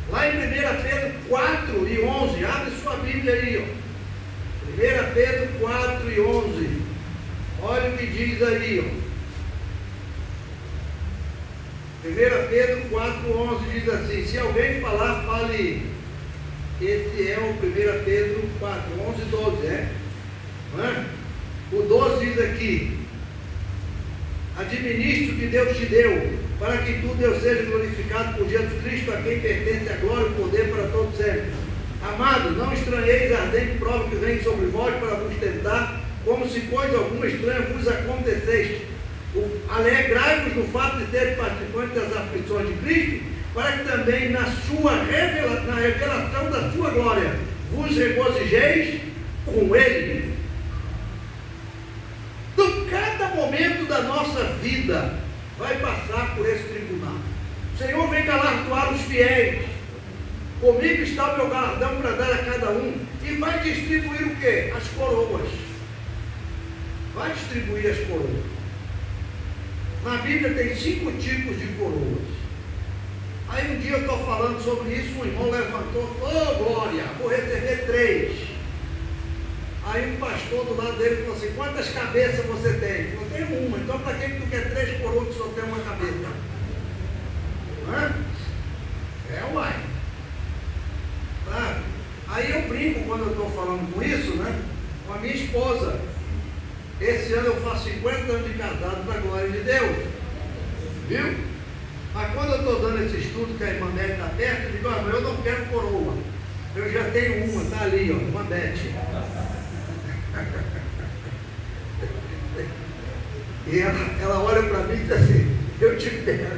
Lá em 1 Pedro 4 e 11, abre sua Bíblia aí, ó. 1 Pedro 4 e 11, olha o que diz aí, ó. 1 Pedro 4, 11 diz assim: se alguém falar, fale. Esse é o 1 Pedro 4, 11 e 12, não é? O 12 diz aqui: administre o que Deus te deu, para que tu, Deus, seja glorificado por Jesus Cristo, a quem pertence a glória e o poder para todo sempre. Amados, não estranheis a ardente prova que vem sobre vós para vos tentar, como se coisa alguma estranha vos acontecesse. Alegrai-vos no fato de serem participantes das aflições de Cristo, para que também na revelação da sua glória vos regozijeis com Ele. Então, cada momento da nossa vida vai passar por esse tribunal. O Senhor vem galardoar os fiéis. Comigo está o meu galardão para dar a cada um. E vai distribuir o quê? As coroas. Vai distribuir as coroas. Na Bíblia tem 5 tipos de coroas. Aí um dia eu estou falando sobre isso, um irmão levantou, oh glória, vou receber 3. Aí um pastor do lado dele falou assim: quantas cabeças você tem? Ele falou: tenho uma. Então para que tu quer 3 coroas que só tem uma cabeça? Hã? É, uai. Tá? Aí eu brinco quando eu estou falando com isso, né? Com a minha esposa. Esse ano eu faço 50 anos de casado para a glória de Deus. Viu? Mas quando eu estou dando esse estudo que a irmã Beth está perto, eu digo: mas eu não quero coroa. Eu já tenho uma, está ali, ó, uma Beth. E ela olha para mim e diz assim: eu te pego.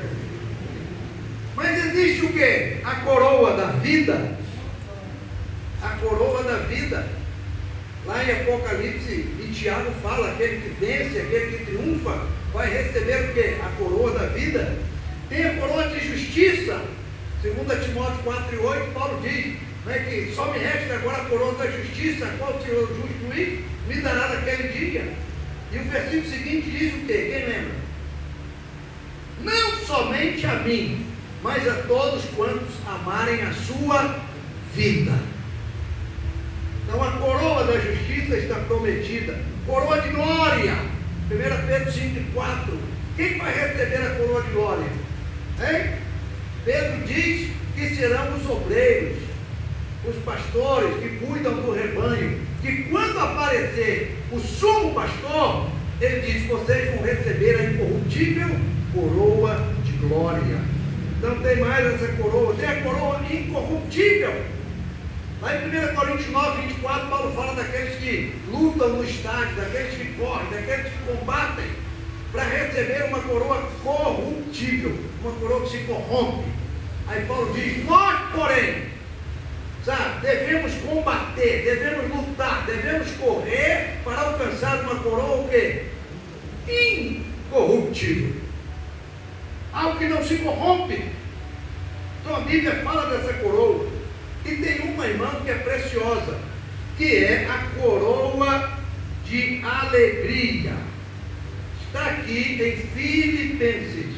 Mas existe o quê? A coroa da vida. A coroa da vida. Lá em Apocalipse, e Tiago fala: aquele que vence, aquele que triunfa, vai receber o quê? A coroa da vida. Tem a coroa de justiça. 2 Timóteo 4:8, Paulo diz, né, que só me resta agora a coroa da justiça, a qual o Senhor justo juiz me dará naquele dia. E o versículo seguinte diz o quê? Quem lembra? Não somente a mim, mas a todos quantos amarem a sua vida. Então a coroa da justiça está prometida. Coroa de glória. 1 Pedro 5:4. Quem vai receber a coroa de glória? Hein? Pedro diz que serão os obreiros, os pastores que cuidam do rebanho, que quando aparecer o sumo pastor, ele diz: vocês vão receber a incorruptível coroa de glória. Então tem mais essa coroa, tem a coroa incorruptível. Lá em 1 Coríntios 9:24, Paulo fala daqueles que lutam no estádio, daqueles que correm, daqueles que combatem, para receber uma coroa corruptível, uma coroa que se corrompe. Aí Paulo diz: nós, porém, sabe, devemos combater, devemos lutar, devemos correr para alcançar uma coroa o quê? Incorruptível. Algo que não se corrompe. Então a Bíblia fala dessa coroa. E tem uma, irmã, que é preciosa, que é a coroa de alegria. Está aqui em Filipenses.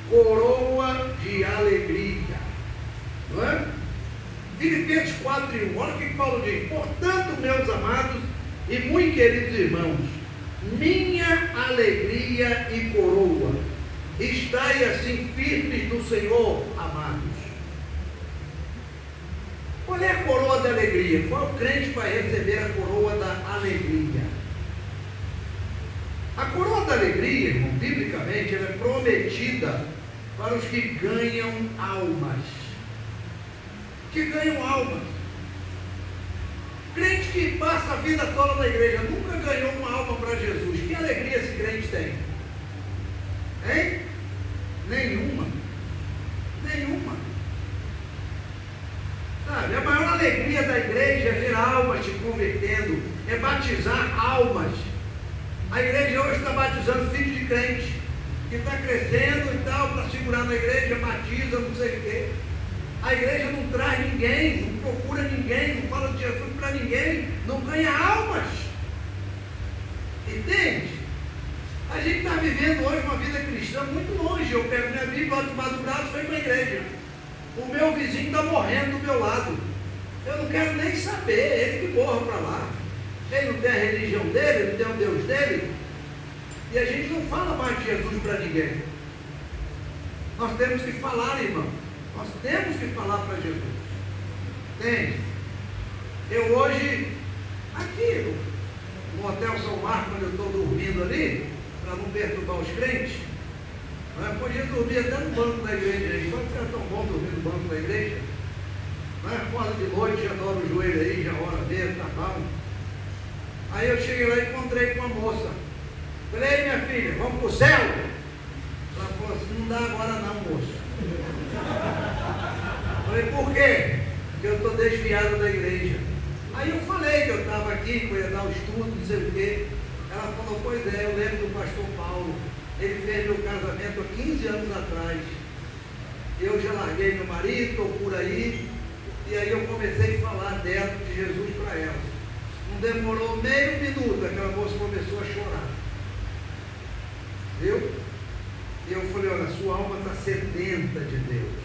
Coroa de alegria. Não é? Filipenses 4:1. Olha o que Paulo diz: portanto, meus amados e muito queridos irmãos, minha alegria e coroa, estai assim firmes no Senhor, amados. Qual é a coroa da alegria? Qual crente vai receber a coroa da alegria? A coroa da alegria, irmão, biblicamente, ela é prometida para os que ganham almas. Que ganham almas. Crente que passa a vida toda na igreja, nunca ganhou uma alma para Jesus. Que alegria esse crente tem? Hein? Nenhuma. Nenhuma. Sabe, a maior alegria da igreja é ver almas se convertendo, é batizar almas. A igreja hoje está batizando filhos de crente, que está crescendo e tal, para segurar na igreja, batiza, não sei o quê. A igreja não traz ninguém, não procura ninguém, não fala de Jesus para ninguém, não ganha almas. Entende? A gente está vivendo hoje uma vida cristã muito longe. Eu pego minha Bíblia de madrugada e venho para a igreja. O meu vizinho está morrendo do meu lado. Eu não quero nem saber, ele que morra para lá. Ele não tem a religião dele, ele não tem o Deus dele. E a gente não fala mais de Jesus para ninguém. Nós temos que falar, irmão. Nós temos que falar para Jesus. Entende? Eu hoje, aqui no Hotel São Marcos, quando eu estou dormindo ali, para não perturbar os crentes, eu podia dormir até no banco da igreja aí. Quando fica tão bom dormir no banco da igreja, acorda de noite, já dobra o joelho aí, já ora mesmo, tá bom. Aí eu cheguei lá e encontrei com uma moça. Falei: minha filha, vamos para o céu? Ela falou assim: não dá agora não, moço. Falei: por quê? Porque eu estou desviado da igreja. Aí eu falei que eu estava aqui, que eu ia dar um estudo, não sei o quê. Ela falou: pois é, eu lembro do pastor Paulo. Ele fez meu casamento há 15 anos atrás. Eu já larguei meu marido, estou por aí. E aí eu comecei a falar dela, de Jesus para ela. Não demorou meio minuto, aquela moça começou a chorar. Viu? E eu falei: olha, sua alma está sedenta de Deus.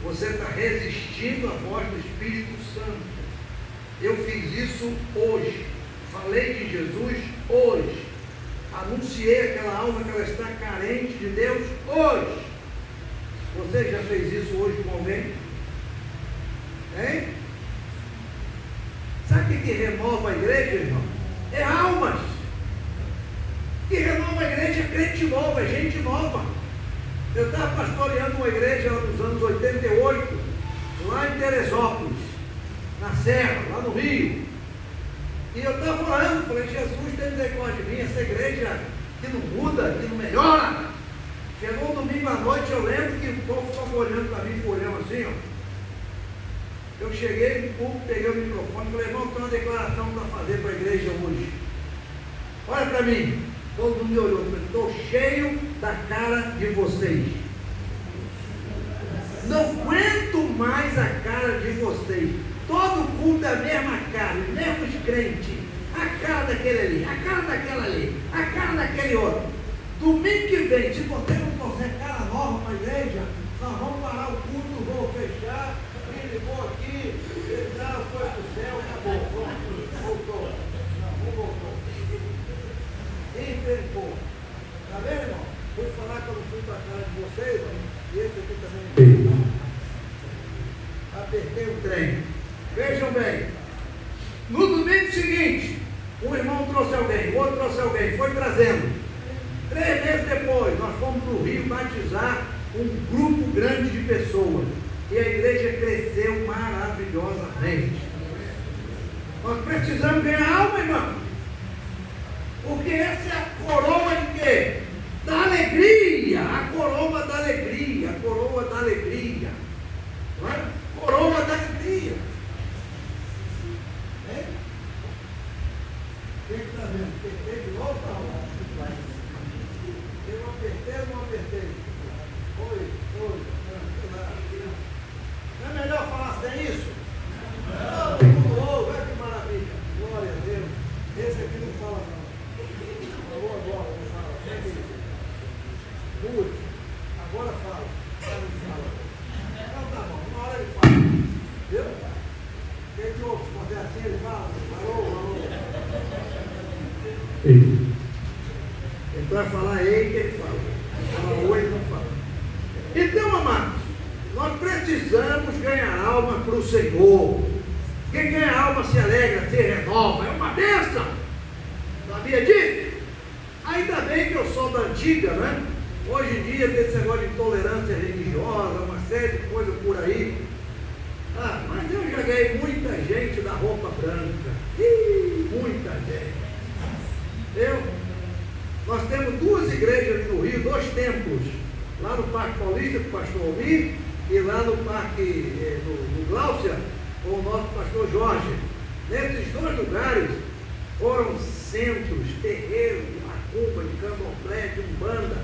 Você está resistindo à voz do Espírito Santo. Eu fiz isso hoje. Falei de Jesus hoje. Anunciei aquela alma que ela está carente de Deus hoje. Você já fez isso hoje com alguém? Hein? Sabe o que renova a igreja, irmão? É almas. O que renova a igreja é crente novo, é gente nova. Eu estava pastoreando uma igreja nos anos 88, lá em Teresópolis, na Serra, lá no Rio. E eu estava orando, falei, Jesus tem misericórdia de mim, essa igreja que não muda, que não melhora. Chegou um domingo à noite, eu lembro que o povo estava olhando para mim, olhando assim, ó. Eu cheguei no púlpito, peguei o microfone e falei, irmão, tem uma declaração para fazer para a igreja hoje. Olha para mim. Todo mundo me olhou, eu falei, estou cheio da cara de vocês. Não aguento mais a cara de vocês. Todo culto é a mesma cara, os mesmos crentes. A cara daquele ali, a cara daquela ali, a cara daquele outro. Domingo que vem, se você não trouxer cara nova para a igreja, nós vamos parar o culto, vamos fechar. Ele ligou aqui, ele já foi para o céu, acabou. Voltou. Não voltou. Enfrentou. Está vendo, irmão? Fui falar que eu não fui para a cara de vocês, irmão, e esse aqui também. Apertei o trem. Vejam bem. No domingo seguinte, um irmão trouxe alguém, o outro trouxe alguém, foi trazendo. 3 meses depois, nós fomos para o Rio batizar um grupo grande de pessoas. E a igreja cresceu maravilhosamente. Nós precisamos ganhar alma, irmão. Porque essa é a coroa de quê? Da alegria. A coroa da alegria. A coroa da alegria. Não é? Coroa da alegria. É? Quem está vendo? Apertei de novo para lá. Eu apertei ou não apertei? Oi. Não é melhor falar sem isso? Não, olha que maravilha. Glória a Deus. Esse aqui não fala não. Falou agora, não fala. Mude. Agora fala. Não fala. Então tá bom, uma hora ele fala. Viu? Quem que ouve? Quando é assim ele fala. Alô. Então vai falar ei que ele fala. Fala oi, ele não fala. Então, amados, nós precisamos ganhar alma para o Senhor. Quem ganha alma se alegra, se renova. É uma bênção. Sabia disso? Ainda bem que eu sou da antiga, né? Hoje em dia tem esse negócio de intolerância religiosa, uma série de coisas por aí. Ah, mas eu já ganhei muita gente da roupa branca. Muita gente. Nós temos 2 igrejas no Rio, 2 templos. Lá no Parque Paulista, com o pastor Almir, e lá no Parque no Gláucia, com o nosso pastor Jorge. Nesses 2 lugares foram centros, terreiros de macumba, de candomblé, de umbanda.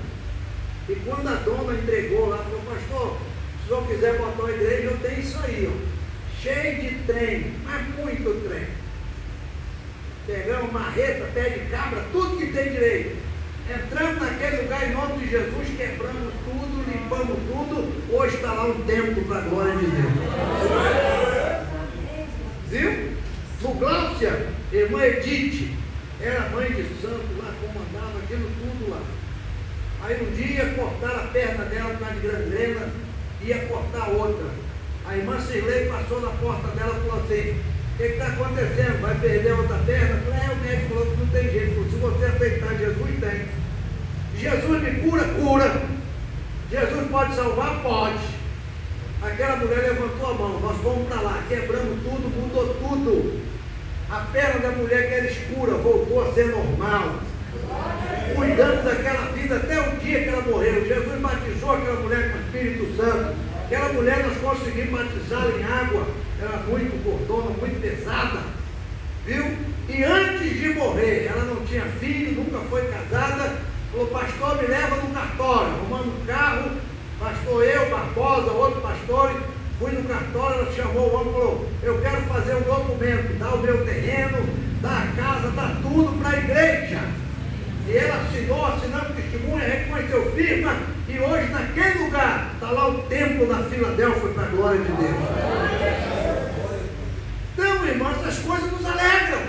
E quando a dona entregou lá, falou, pastor, se o senhor quiser botar uma igreja, eu tenho isso aí, ó, cheio de trem, mas muito trem. Pegamos marreta, pé de cabra, tudo que tem direito. Entramos naquele lugar em nome de Jesus, quebramos tudo, limpamos tudo. Hoje está lá um templo para a glória de Deus. Viu? No Gláucia, irmã Edith, era mãe de santo lá, comandava aquilo tudo lá. Aí um dia cortaram a perna dela por causa de gangrena, ia cortar outra. A irmã Cirlei passou na porta dela e falou assim, o que está acontecendo? Vai perder outra perna? Eu falei, o médico falou que não tem jeito. Falou, se você aceitar Jesus, tem. Jesus me cura, cura. Jesus pode salvar? Pode. Aquela mulher levantou a mão, nós fomos para lá, quebramos tudo, mudou tudo. A perna da mulher que era escura voltou a ser normal. Cuidamos daquela vida até o dia que ela morreu. Jesus batizou aquela mulher com o Espírito Santo. Aquela mulher nós conseguimos batizá-la em água. Era muito gordona, muito pesada. Viu? E antes de morrer, ela não tinha filho, nunca foi casada. Falou, pastor, me leva no cartório. Arrumando um carro, pastor eu, Barbosa, outro pastor. Fui no cartório, ela chamou o homem e falou, eu quero fazer um documento, dá o meu terreno, dá a casa, dá tudo para a igreja. E ela assinou, assinando testemunha, reconheceu firma, e hoje naquele lugar está lá o templo da Filadélfia para a glória de Deus. Então, irmão, essas coisas nos alegram.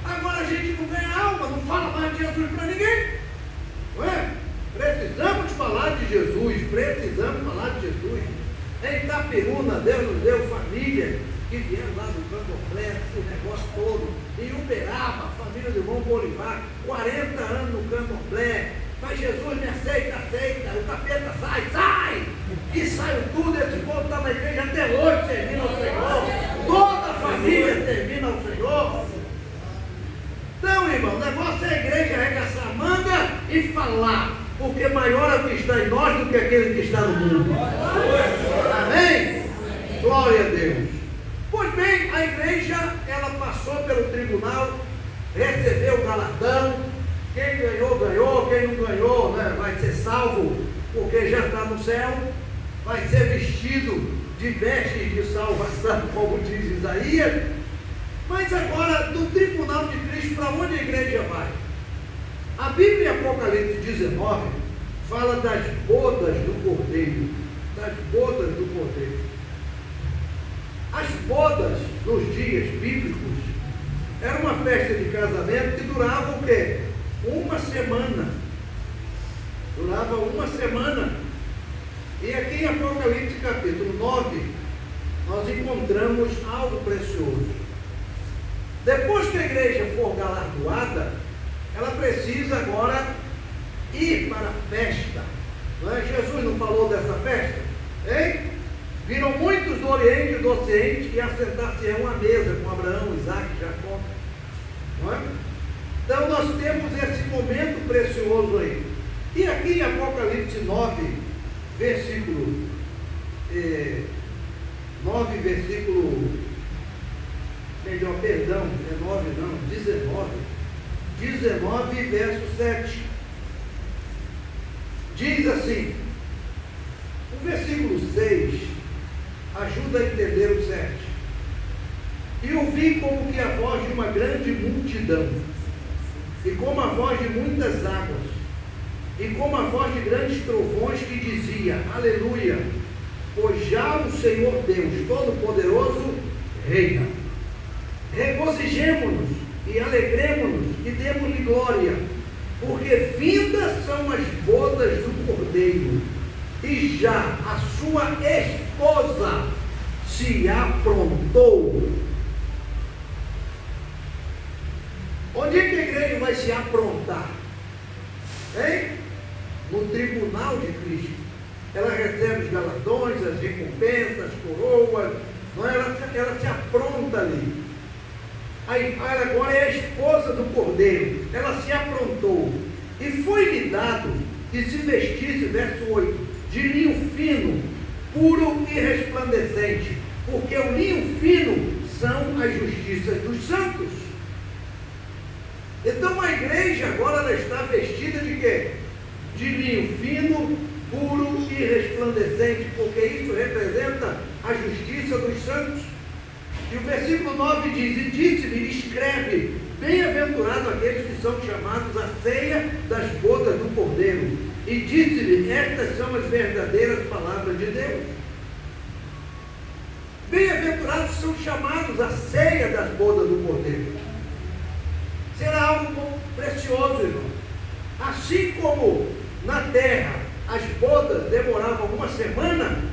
Agora a gente não ganha alma, não fala mais de Jesus para ninguém. Não é? Precisamos falar de Jesus, precisamos falar de Jesus. Em Itapiruna, Deus nos deu família que vieram lá do Candomblé, esse negócio todo. Em Uberaba, a família do irmão Bolivar, 40 anos no Candomblé. Mas Jesus me aceita, aceita. O capeta sai, sai! E saiu tudo, esse povo está na igreja até hoje, servindo ao Senhor. Toda a família servindo ao Senhor. irmão, o negócio é a igreja arregaçar a manga e falar, porque maior é o que está em nós do que aquele que está no mundo. Amém? Glória a Deus. Pois bem, a igreja, ela passou pelo tribunal, recebeu o galardão. Quem ganhou, ganhou. Quem não ganhou, né, vai ser salvo, porque já está no céu. Vai ser vestido de vestes de salvação, como diz Isaías. Mas agora, do tribunal de Cristo, para onde a igreja vai? A Bíblia em Apocalipse 19 fala das bodas do Cordeiro. Das bodas do Cordeiro. As bodas, nos dias bíblicos, era uma festa de casamento que durava o quê? Uma semana. Durava uma semana. E aqui em Apocalipse capítulo 9, nós encontramos algo precioso. Depois que a igreja for galardoada, ela precisa agora ir para a festa. Não é? Jesus não falou dessa festa? Hein? Viram muitos do Oriente e do Ocidente e assentar-se-ão à mesa com Abraão, Isaac e Jacó. Não é? Então nós temos esse momento precioso aí. E aqui em Apocalipse 9, versículo 19, verso 7. Diz assim, o versículo 6 ajuda a entender o 7. E ouvi como que a voz de uma grande multidão, e como a voz de muitas águas, e como a voz de grandes trovões, que dizia, aleluia, pois já o Senhor Deus Todo-Poderoso reina. Regozijemo-nos e alegremo-nos e demos-lhe glória, porque vindas são as bodas do Cordeiro, e já a sua esposa se aprontou. Onde é que a igreja vai se aprontar? Hein? No tribunal de Cristo. Ela recebe os galardões, as recompensas, as coroas, não é? Ela se apronta ali. Ela agora é a esposa do Cordeiro. Ela se aprontou. E foi-lhe dado que se vestisse, verso 8, de linho fino, puro e resplandecente, porque o linho fino são as justiças dos santos. Então a igreja agora ela está vestida de quê? De linho fino, puro e resplandecente, porque isso representa a justiça dos santos. E o versículo 9 diz, e disse-me, escreve, bem-aventurado aqueles que são chamados à ceia das bodas do Cordeiro. E disse-me, estas são as verdadeiras palavras de Deus. Bem-aventurados são chamados à ceia das bodas do Cordeiro. Será algo precioso, irmão. Assim como na terra as bodas demoravam uma semana,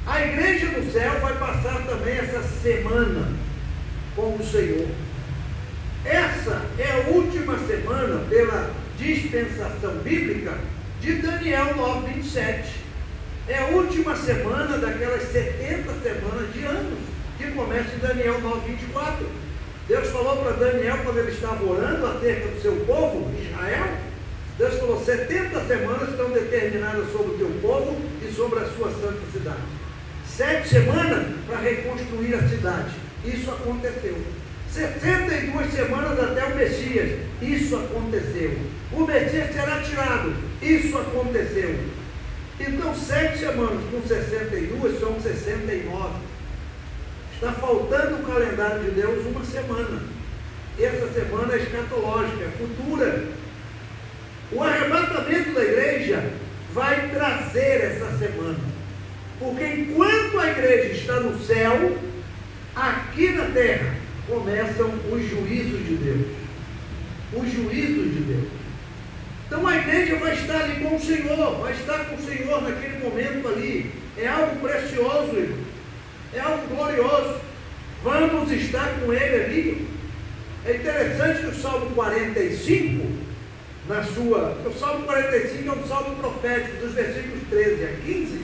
a igreja do céu vai passar também essa semana com o Senhor. Essa é a última semana, pela dispensação bíblica, de Daniel 9, 27. É a última semana daquelas 70 semanas de anos, que começa em Daniel 9, 24. Deus falou para Daniel, quando ele estava orando acerca do seu povo, Israel, Deus falou, 70 semanas estão determinadas sobre o teu povo e sobre a sua santa cidade. 7 semanas para reconstruir a cidade. Isso aconteceu. 62 semanas até o Messias. Isso aconteceu. O Messias será tirado. Isso aconteceu. Então 7 semanas com 62 são 69. Está faltando o calendário de Deus uma semana. Essa semana é escatológica, é futura. O arrebatamento da igreja vai trazer essa semana. Porque enquanto a igreja está no céu, aqui na terra começam os juízos de Deus. Os juízos de Deus. Então a igreja vai estar ali com o Senhor, vai estar com o Senhor naquele momento ali. É algo precioso, irmão. É algo glorioso. Vamos estar com Ele ali. É interessante que o Salmo 45, o Salmo 45 é um salmo profético, dos versículos 13 a 15,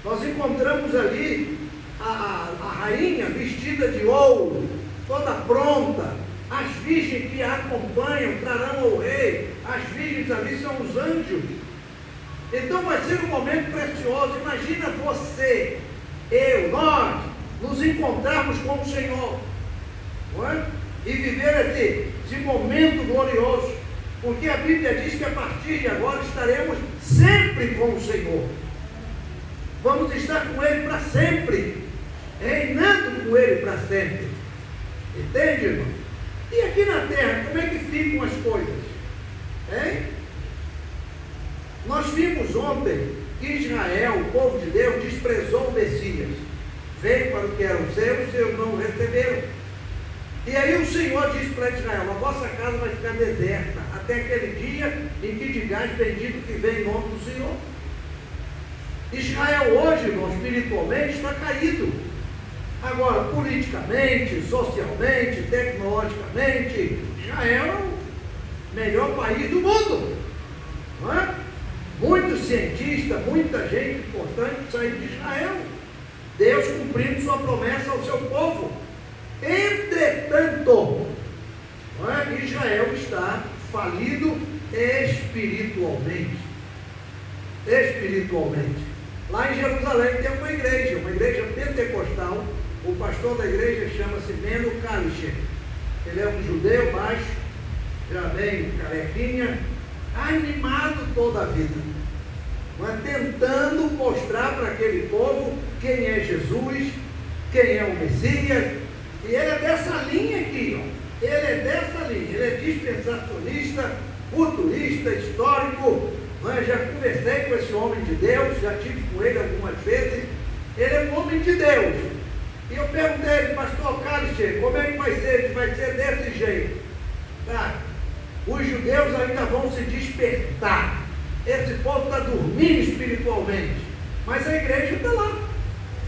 nós encontramos ali a rainha vestida de ouro, toda pronta, As virgens que a acompanham trarão ao rei. As virgens ali são os anjos. Então vai ser um momento precioso. Imagina você, eu, nós, nos encontrarmos com o Senhor, não é? E viver esse momento glorioso. Porque a Bíblia diz que a partir de agora estaremos sempre com o Senhor. Vamos estar com Ele para sempre. Reinando com Ele para sempre. Entende, irmão? E aqui na terra, como é que ficam as coisas? Hein? Nós vimos ontem que Israel, o povo de Deus, desprezou o Messias. Veio para o que eram seus não o receberam. E aí o Senhor disse para Israel: a vossa casa vai ficar deserta, até aquele dia em que digais: bendito que vem em nome do Senhor. Israel hoje, irmão, espiritualmente está caído. Agora, politicamente, socialmente, tecnologicamente, Israel é o melhor país do mundo. Não é? Muitos cientistas, muita gente importante saiu de Israel. Deus cumprindo sua promessa ao seu povo. Entretanto, não é? Israel está falido espiritualmente. Espiritualmente. Lá em Jerusalém tem uma igreja pentecostal. O pastor da igreja chama-se Meno Kalischer. Ele é um judeu baixo, já bem carequinha, animado toda a vida, mas tentando mostrar para aquele povo quem é Jesus, quem é o Messias. E ele é dessa linha aqui, ó. Ele é dessa linha. Ele é dispensacionista, futurista, histórico. Eu já conversei com esse homem de Deus, já tive com ele algumas vezes. Ele é um homem de Deus. E eu perguntei a ele: pastor Kalischer, como é que vai ser? Vai ser desse jeito. Tá? Os judeus ainda vão se despertar. Esse povo está dormindo espiritualmente. Mas a igreja está lá.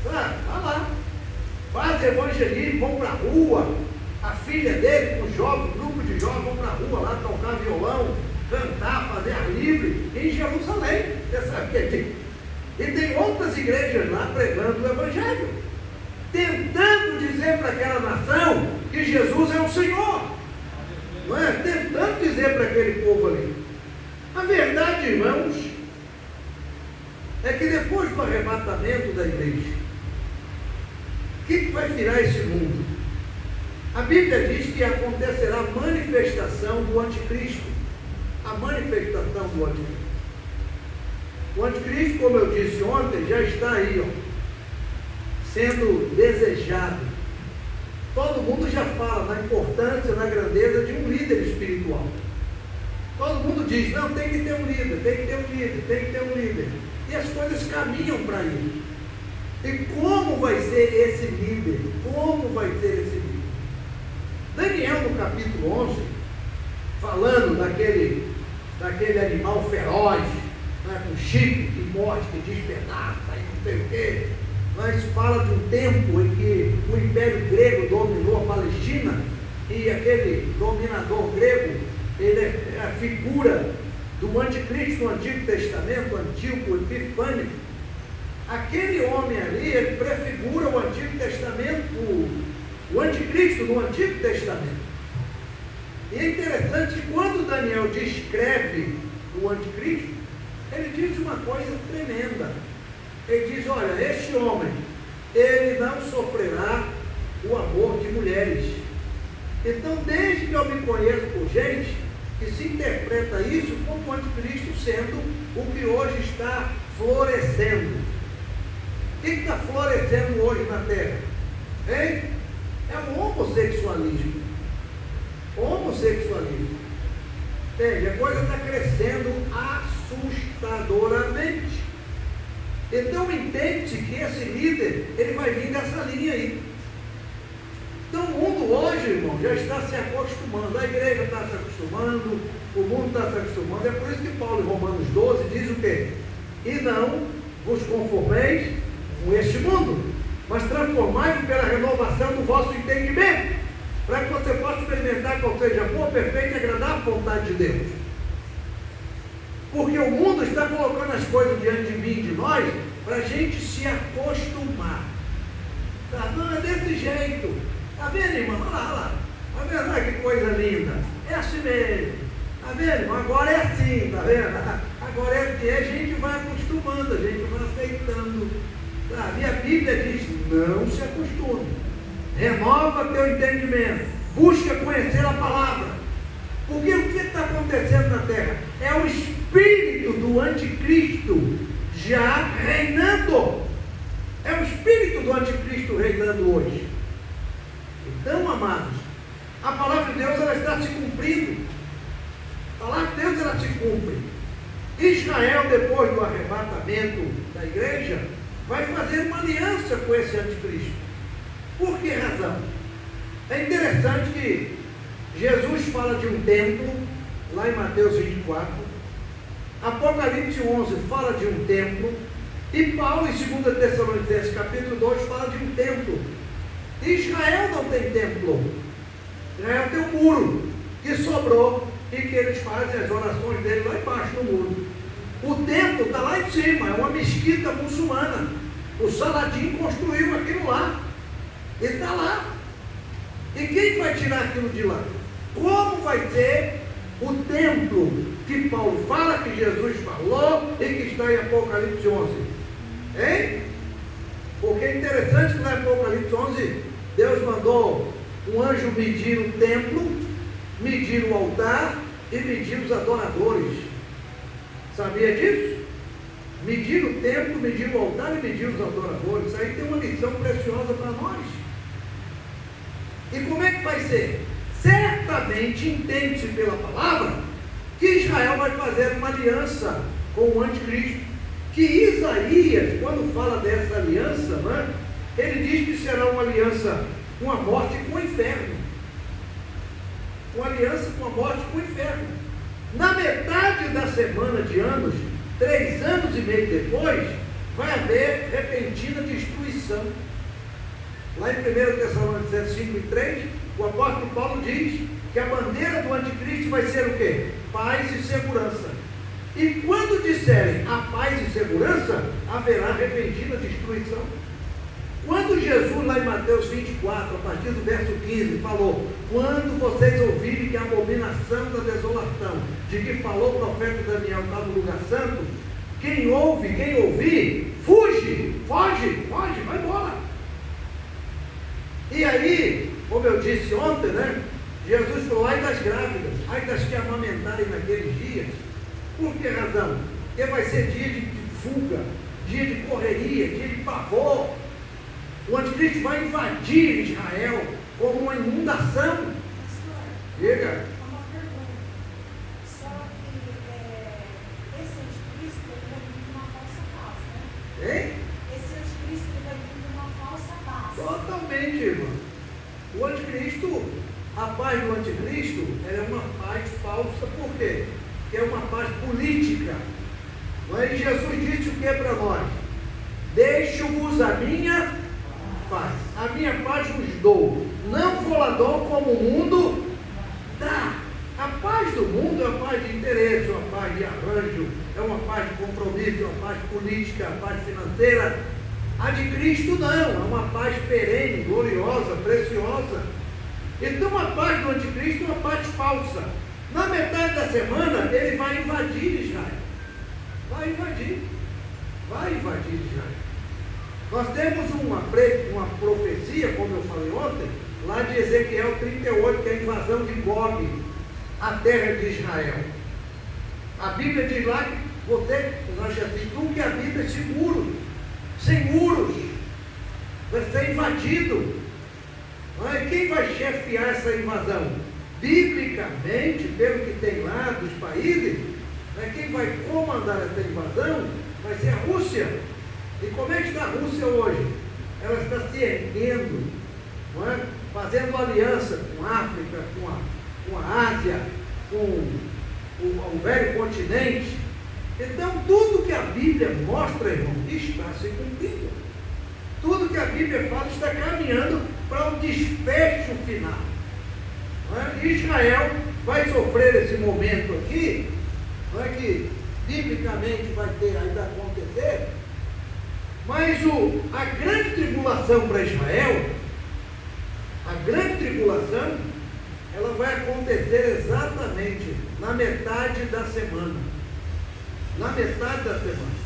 Está lá. Faz evangelismo, vão para a rua. A filha dele, com jovens, um grupo de jovens, vão para a rua lá tocar violão, cantar, fazer ar livre, em Jerusalém. Você sabe o que é isso? E tem outras igrejas lá pregando o Evangelho, tentando dizer para aquela nação que Jesus é o Senhor. Não é? Tentando dizer para aquele povo ali. A verdade, irmãos, é que depois do arrebatamento da igreja, o que vai virar esse mundo? A Bíblia diz que acontecerá a manifestação do anticristo. A manifestação do anticristo. O anticristo, como eu disse ontem, já está aí, ó, sendo desejado. Todo mundo já fala na importância, na grandeza de um líder espiritual. Todo mundo diz: não, tem que ter um líder, tem que ter um líder, tem que ter um líder. E as coisas caminham para isso. E como vai ser esse líder? Como vai ser esse líder? Daniel, no capítulo 11, falando daquele animal feroz, né, com chifre que morde, que despedaça, e não sei o quê. Mas fala de um tempo em que o Império Grego dominou a Palestina, e aquele dominador grego, ele é a figura do anticristo no Antigo Testamento, Antíoco Epifânico. Aquele homem ali, ele prefigura o Antigo Testamento, o anticristo no Antigo Testamento. E é interessante que quando Daniel descreve o anticristo, ele diz uma coisa tremenda. Ele diz: olha, este homem, ele não sofrerá o amor de mulheres. Então, desde que eu me conheço por gente que se interpreta isso como o anticristo sendo o que hoje está florescendo. O que está florescendo hoje na terra? Hein? É o homossexualismo. Homossexualismo. Entende? A coisa está crescendo assustadoramente. Então entende-se que esse líder, ele vai vir dessa linha aí. Então o mundo hoje, irmão, já está se acostumando. A igreja está se acostumando, o mundo está se acostumando. É por isso que Paulo, em Romanos 12, diz o quê? E não vos conformeis com este mundo, mas transformai-vos pela renovação do vosso entendimento, para que você possa experimentar qual seja a boa, perfeita e agradável vontade de Deus. Porque o mundo está colocando as coisas diante de mim e de nós, para a gente se acostumar. Tá? Não é desse jeito. Está vendo, irmão? Olha lá, olha lá. Tá vendo? Olha que coisa linda. É assim mesmo. Tá vendo? Agora é assim, tá vendo? Agora é assim. A gente vai acostumando, a gente vai aceitando. Sabe? E a Bíblia diz, não se acostume. Renova teu entendimento. Busca conhecer a palavra. Porque o que está acontecendo na terra? É o espírito do anticristo já reinando. É o espírito do anticristo reinando hoje. Então, amados, a palavra de Deus ela está se cumprindo. A palavra de Deus ela se cumpre. Israel, depois do arrebatamento da igreja, vai fazer uma aliança com esse anticristo. Por que razão? É interessante que Jesus fala de um templo, lá em Mateus 24, Apocalipse 11 fala de um templo, e Paulo em 2 Tessalonicenses capítulo 2 fala de um templo. Israel não tem templo. Israel tem um muro que sobrou e que eles fazem as orações dele lá embaixo no muro. O templo está lá em cima, é uma mesquita muçulmana. O Saladin construiu aquilo lá. E está lá. E quem vai tirar aquilo de lá? Como vai ser o templo que Paulo fala, que Jesus falou e que está em Apocalipse 11? Hein? Porque é interessante que na Apocalipse 11 Deus mandou um anjo medir o templo, medir o altar e medir os adoradores. Sabia disso? Medir o templo, medir o altar e medir os adoradores. Isso aí tem uma lição preciosa para nós. E como é que vai ser? Certamente entende-se pela palavra que Israel vai fazer uma aliança com o anticristo. Que Isaías, quando fala dessa aliança, né, ele diz que será uma aliança com a morte e com o inferno. Uma aliança com a morte e com o inferno. Na metade da semana de anos, 3 anos e meio depois, vai haver repentina destruição. Lá em 1 Tessalonicenses 5:3, o apóstolo Paulo diz que a bandeira do anticristo vai ser o quê? Paz e segurança. E quando disserem a paz e segurança, haverá repentina destruição. Quando Jesus, lá em Mateus 24, a partir do verso 15, falou: quando vocês ouvirem que a abominação da desolação, de que falou o profeta Daniel, está no lugar santo, quem ouvir, foge, vai embora. E aí, como eu disse ontem, né? Jesus falou: ai das grávidas, ai das que amamentarem naqueles dias. Por que razão? Porque vai ser dia de fuga, dia de correria, dia de pavor. O anticristo vai invadir Israel como uma inundação. Diga. Uma pergunta. Só que esse anticristo vai vir de uma falsa base, né? Hein? Esse anticristo vai vir de uma falsa base. Totalmente, irmão. O anticristo, a paz do anticristo, ela é uma paz falsa. Por quê? Porque é uma paz política. Mas Jesus disse o que para nós? Deixo-vos a minha paz. A minha paz vos dou. Não vou lá dou como o mundo dá. A paz do mundo é uma paz de interesse, uma paz de arranjo, é uma paz de compromisso, é uma paz política, uma paz financeira. A de Cristo não, é uma paz perene, gloriosa, preciosa. Então a paz do anticristo é uma paz falsa. Na metade da semana ele vai invadir Israel. Vai invadir Israel. Nós temos uma profecia, como eu falei ontem, lá de Ezequiel 38, que é a invasão de Gog, a terra de Israel. A Bíblia diz lá que nós já disse, tu que habita esse muro, sem muros, vai ser invadido. Mas quem vai chefiar essa invasão? Biblicamente, pelo que tem lá dos países, quem vai comandar essa invasão vai ser a Rússia. E como é que está a Rússia hoje? Ela está se erguendo, não é? Fazendo aliança com a África, com a Ásia, com o velho continente. Então, tudo que a Bíblia mostra, irmão, está se cumprindo. Tudo que a Bíblia fala está caminhando para o desfecho final. Não é? Israel vai sofrer esse momento aqui, não é, que biblicamente vai ter ainda acontecer. Mas a grande tribulação para Israel, a grande tribulação, ela vai acontecer exatamente na metade da semana. Na metade da semana.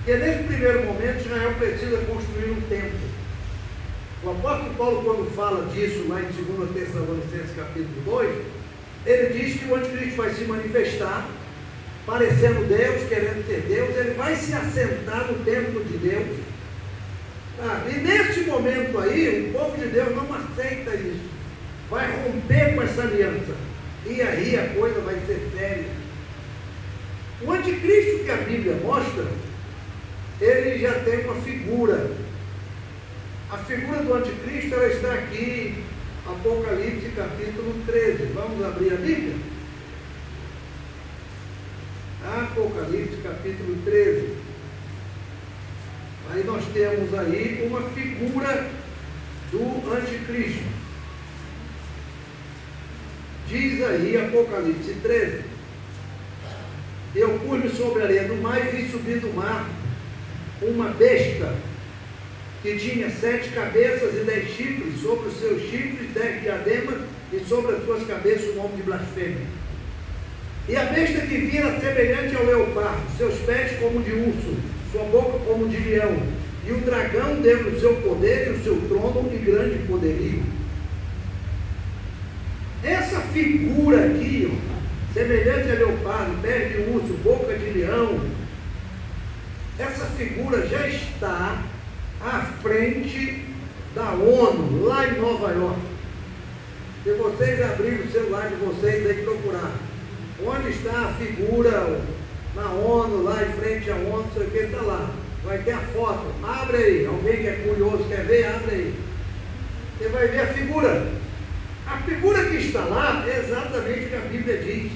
Porque nesse primeiro momento, Israel precisa construir um templo. O apóstolo Paulo, quando fala disso lá em 2 Tessalonicenses capítulo 2, ele diz que o anticristo vai se manifestar, parecendo Deus, querendo ser Deus, ele vai se assentar no templo de Deus. E nesse momento aí, o povo de Deus não aceita isso, vai romper com essa aliança, e aí a coisa vai ser séria. O anticristo que a Bíblia mostra, ele já tem uma figura. A figura do anticristo, ela está aqui, Apocalipse capítulo 13. Vamos abrir a Bíblia? Apocalipse capítulo 13. Aí nós temos aí uma figura do anticristo. Diz aí Apocalipse 13: eu pus-me sobre a areia do mar e vi subir do mar uma besta que tinha 7 cabeças e 10 chifres, sobre os seus chifres 10 diademas, e sobre as suas cabeças o nome de blasfêmia. E a besta que vi era semelhante ao leopardo, seus pés como de urso, sua boca como de leão, e o dragão deu o seu poder e o seu trono e grande poderio. Essa figura aqui, ó, semelhante a leopardo, pés de urso, boca de leão, essa figura já está à frente da ONU, lá em Nova York. Se vocês abrirem o celular de vocês, tem que procurar. Onde está a figura na ONU, lá em frente à ONU, não sei o que, está lá. Vai ter a foto. Abre aí. Alguém que é curioso, quer ver? Abre aí. Você vai ver a figura. A figura que está lá é exatamente o que a Bíblia diz.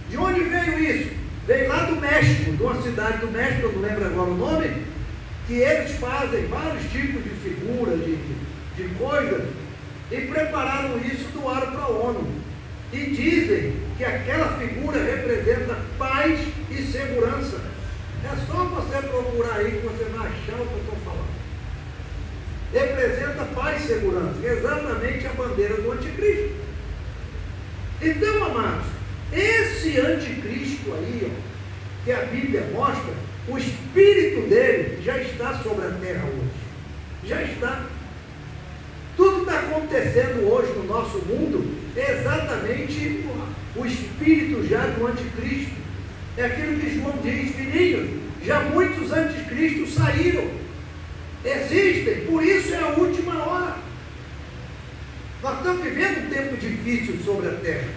De onde veio isso? Veio lá do México, de uma cidade do México, eu não lembro agora o nome, que eles fazem vários tipos de figuras, de coisas, e prepararam isso e doaram para a ONU. E dizem que aquela figura representa paz e segurança. É só você procurar aí que você vai achar o que eu estou falando. Representa paz e segurança, exatamente a bandeira do anticristo. Então, amados, esse anticristo aí, ó, que a Bíblia mostra, o espírito dele já está sobre a terra hoje. Já está. Tudo está acontecendo hoje no nosso mundo é exatamente o espírito já do anticristo. É aquilo que João diz, filhinhos, já muitos anticristos saíram. Existem, por isso é a última hora. Nós estamos vivendo um tempo difícil sobre a terra.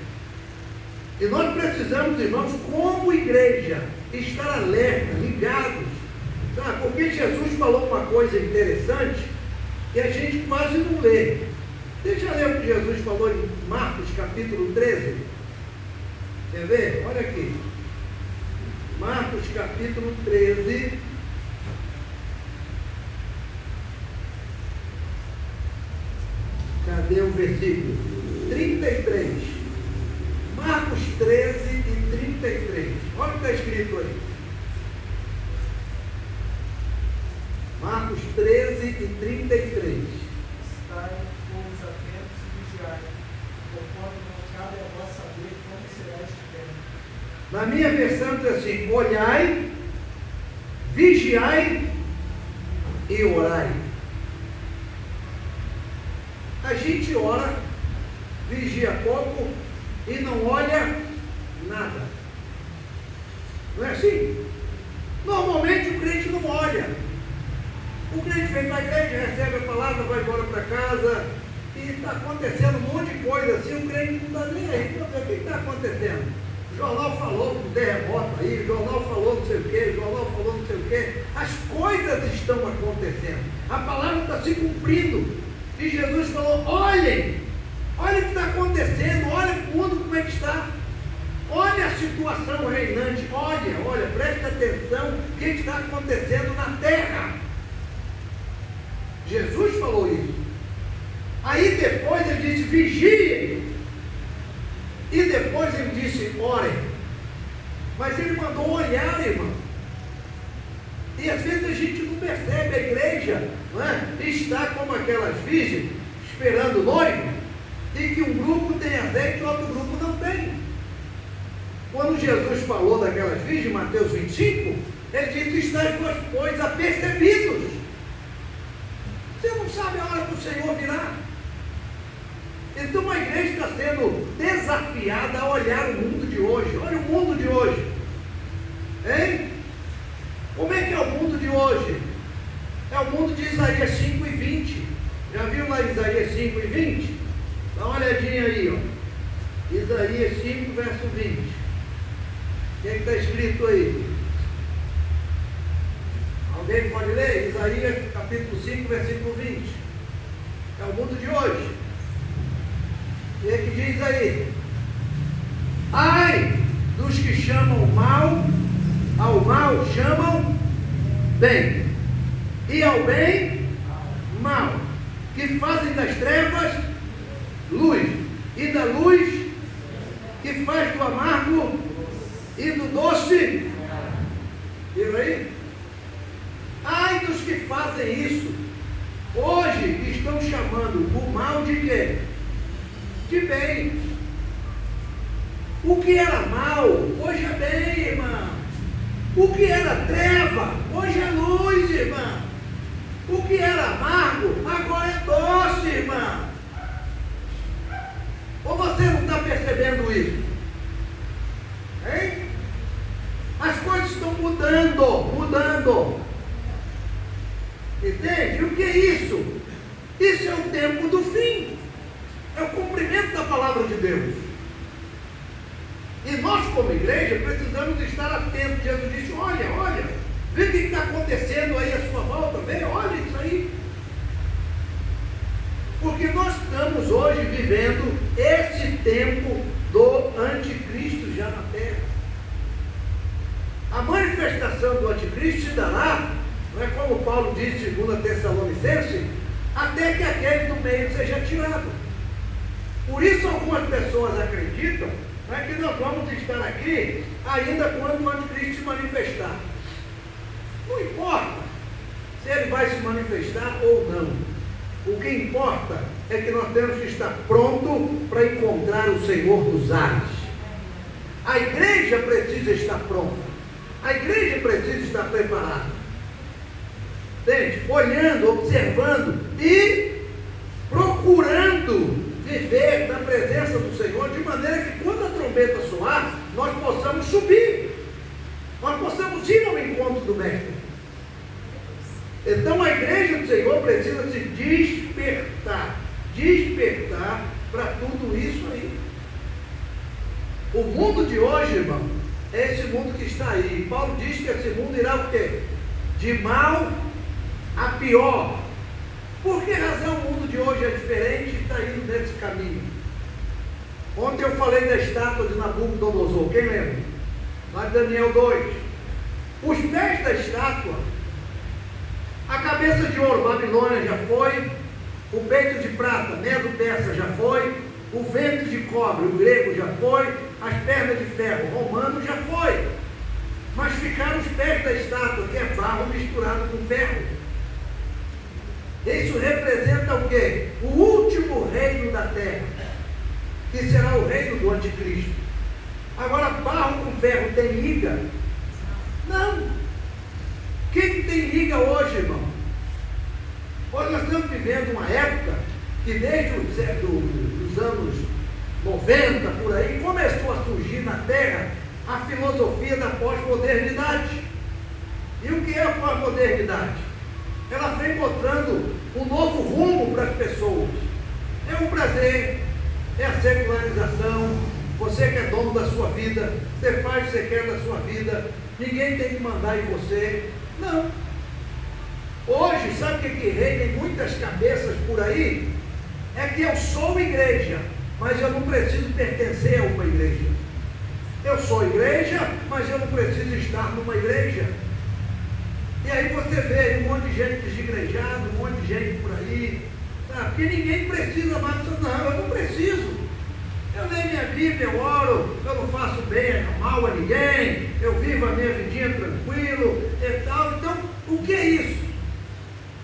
E nós precisamos, irmãos, como igreja, estar alerta, ligados. Sabe? Porque Jesus falou uma coisa interessante que a gente quase não lê. Deixa eu ler o que Jesus falou em Marcos capítulo 13. Quer ver? Olha aqui. Marcos capítulo 13. Cadê o versículo? 33. Marcos 13 e 33. Olha o que está escrito aí. Marcos 13 e 33. Estai, pois, atentos e vigiai, conforme não cabe a vós saber como será este tempo. Na minha versão diz assim: olhai, vigiai e orai. A gente ora, vigia pouco e não olha nada. Não é assim? Normalmente o crente não olha. O crente vem para a igreja, recebe a palavra, vai embora para casa, e está acontecendo um monte de coisa assim, o crente não está nem aí para ver o que está acontecendo. O jornal falou do terremoto aí, o jornal falou não sei o quê, o jornal falou não sei o quê. As coisas estão acontecendo, a palavra está se cumprindo. E Jesus falou: olhem, olha o que está acontecendo, olha o mundo como é que está. Olha a situação reinante, olha, preste atenção o que está acontecendo na terra. Jesus falou isso. Aí depois ele disse: vigiem. E depois ele disse: orem. Mas ele mandou olhar, irmão. E às vezes a gente não percebe, a igreja, não é? Está como aquelas virgens esperando o noivo. e que um grupo tem azeite e outro grupo não tem. Quando Jesus falou daquelas virgens, Mateus 25, ele disse: estáis vós, pois, apercebidos. Você não sabe a hora que o Senhor virá. Então a igreja está sendo desafiada a olhar o mundo de hoje. Olha o mundo de hoje. Hein? Como é que é o mundo de hoje? É o mundo de Isaías 5 e 20. Já viu lá Isaías 5 e 20? Dá uma olhadinha aí, ó. Isaías 5, verso 20. O que está escrito aí? Alguém pode ler? Isaías capítulo 5, versículo 20. É o mundo de hoje. O que diz aí? Ai dos que chamam mal, ao mal chamam bem, e ao bem mal, que fazem das trevas luz, e da luz que faz do amargo e do doce. Viram aí? Ai dos que fazem isso. Hoje estão chamando o mal de quê? De bem. O que era mal, hoje é bem, irmão. O que era treva, hoje é luz, irmão. O que era amargo, agora é doce, irmão. Ou você não está percebendo isso? Hein? As coisas estão mudando. Entende? O que é isso? Isso é o tempo do fim. É o cumprimento da palavra de Deus. E nós, como igreja, precisamos estar atentos. Jesus disse: olha, vê o que está acontecendo aí à sua volta, vê, olha isso aí. Porque nós estamos hoje vivendo esse tempo do anticristo já na terra. A manifestação do anticristo se dará, não é como Paulo diz em 2 Tessalonicenses, até que aquele do meio seja tirado. Por isso algumas pessoas acreditam, não é, que nós vamos estar aqui ainda quando o anticristo se manifestar. Não importa se ele vai se manifestar ou não. O que importa é que nós temos que estar pronto para encontrar o Senhor dos ares. A igreja precisa estar pronta. A igreja precisa estar preparada. Entende? Olhando, observando e procurando viver na presença do Senhor, de maneira que quando a trombeta soar, nós possamos subir, nós possamos ir ao encontro do Mestre. Então a igreja do Senhor precisa se despertar para tudo isso aí. O mundo de hoje, irmão, é esse mundo que está aí. Paulo diz que esse mundo irá o quê? De mal a pior. Por que razão o mundo de hoje é diferente e está indo nesse caminho? Ontem eu falei da estátua de Nabucodonosor, quem lembra? Lá de Daniel 2. Os pés da estátua, a cabeça de ouro, Babilônia já foi, o peito de prata, Medo-Persa já foi, o ventre de cobre, o grego já foi, as pernas de ferro, romano já foi. Mas ficaram os pés da estátua, que é barro misturado com ferro. Isso representa o quê? O último reino da terra, que será o reino do anticristo. Agora, barro com ferro tem liga? Não. Quem tem liga hoje, irmão? Hoje nós estamos vivendo uma época que desde os anos 90, por aí, começou a surgir na terra a filosofia da pós-modernidade. E o que é a pós-modernidade? Ela vem mostrando um novo rumo para as pessoas. É um prazer, é a secularização. Você que é dono da sua vida, você faz o que você quer da sua vida, ninguém tem que mandar em você. Não. Hoje, sabe o que reina em muitas cabeças por aí? É que eu sou igreja, mas eu não preciso pertencer a uma igreja. Eu sou igreja, mas eu não preciso estar numa igreja. E aí você vê um monte de gente desigrejada, um monte de gente por aí, sabe? Porque ninguém precisa mais. Não, eu não preciso. Eu leio minha Bíblia, eu oro, eu não faço mal a ninguém, eu vivo a minha vidinha tranquilo e tal. Então, o que é isso?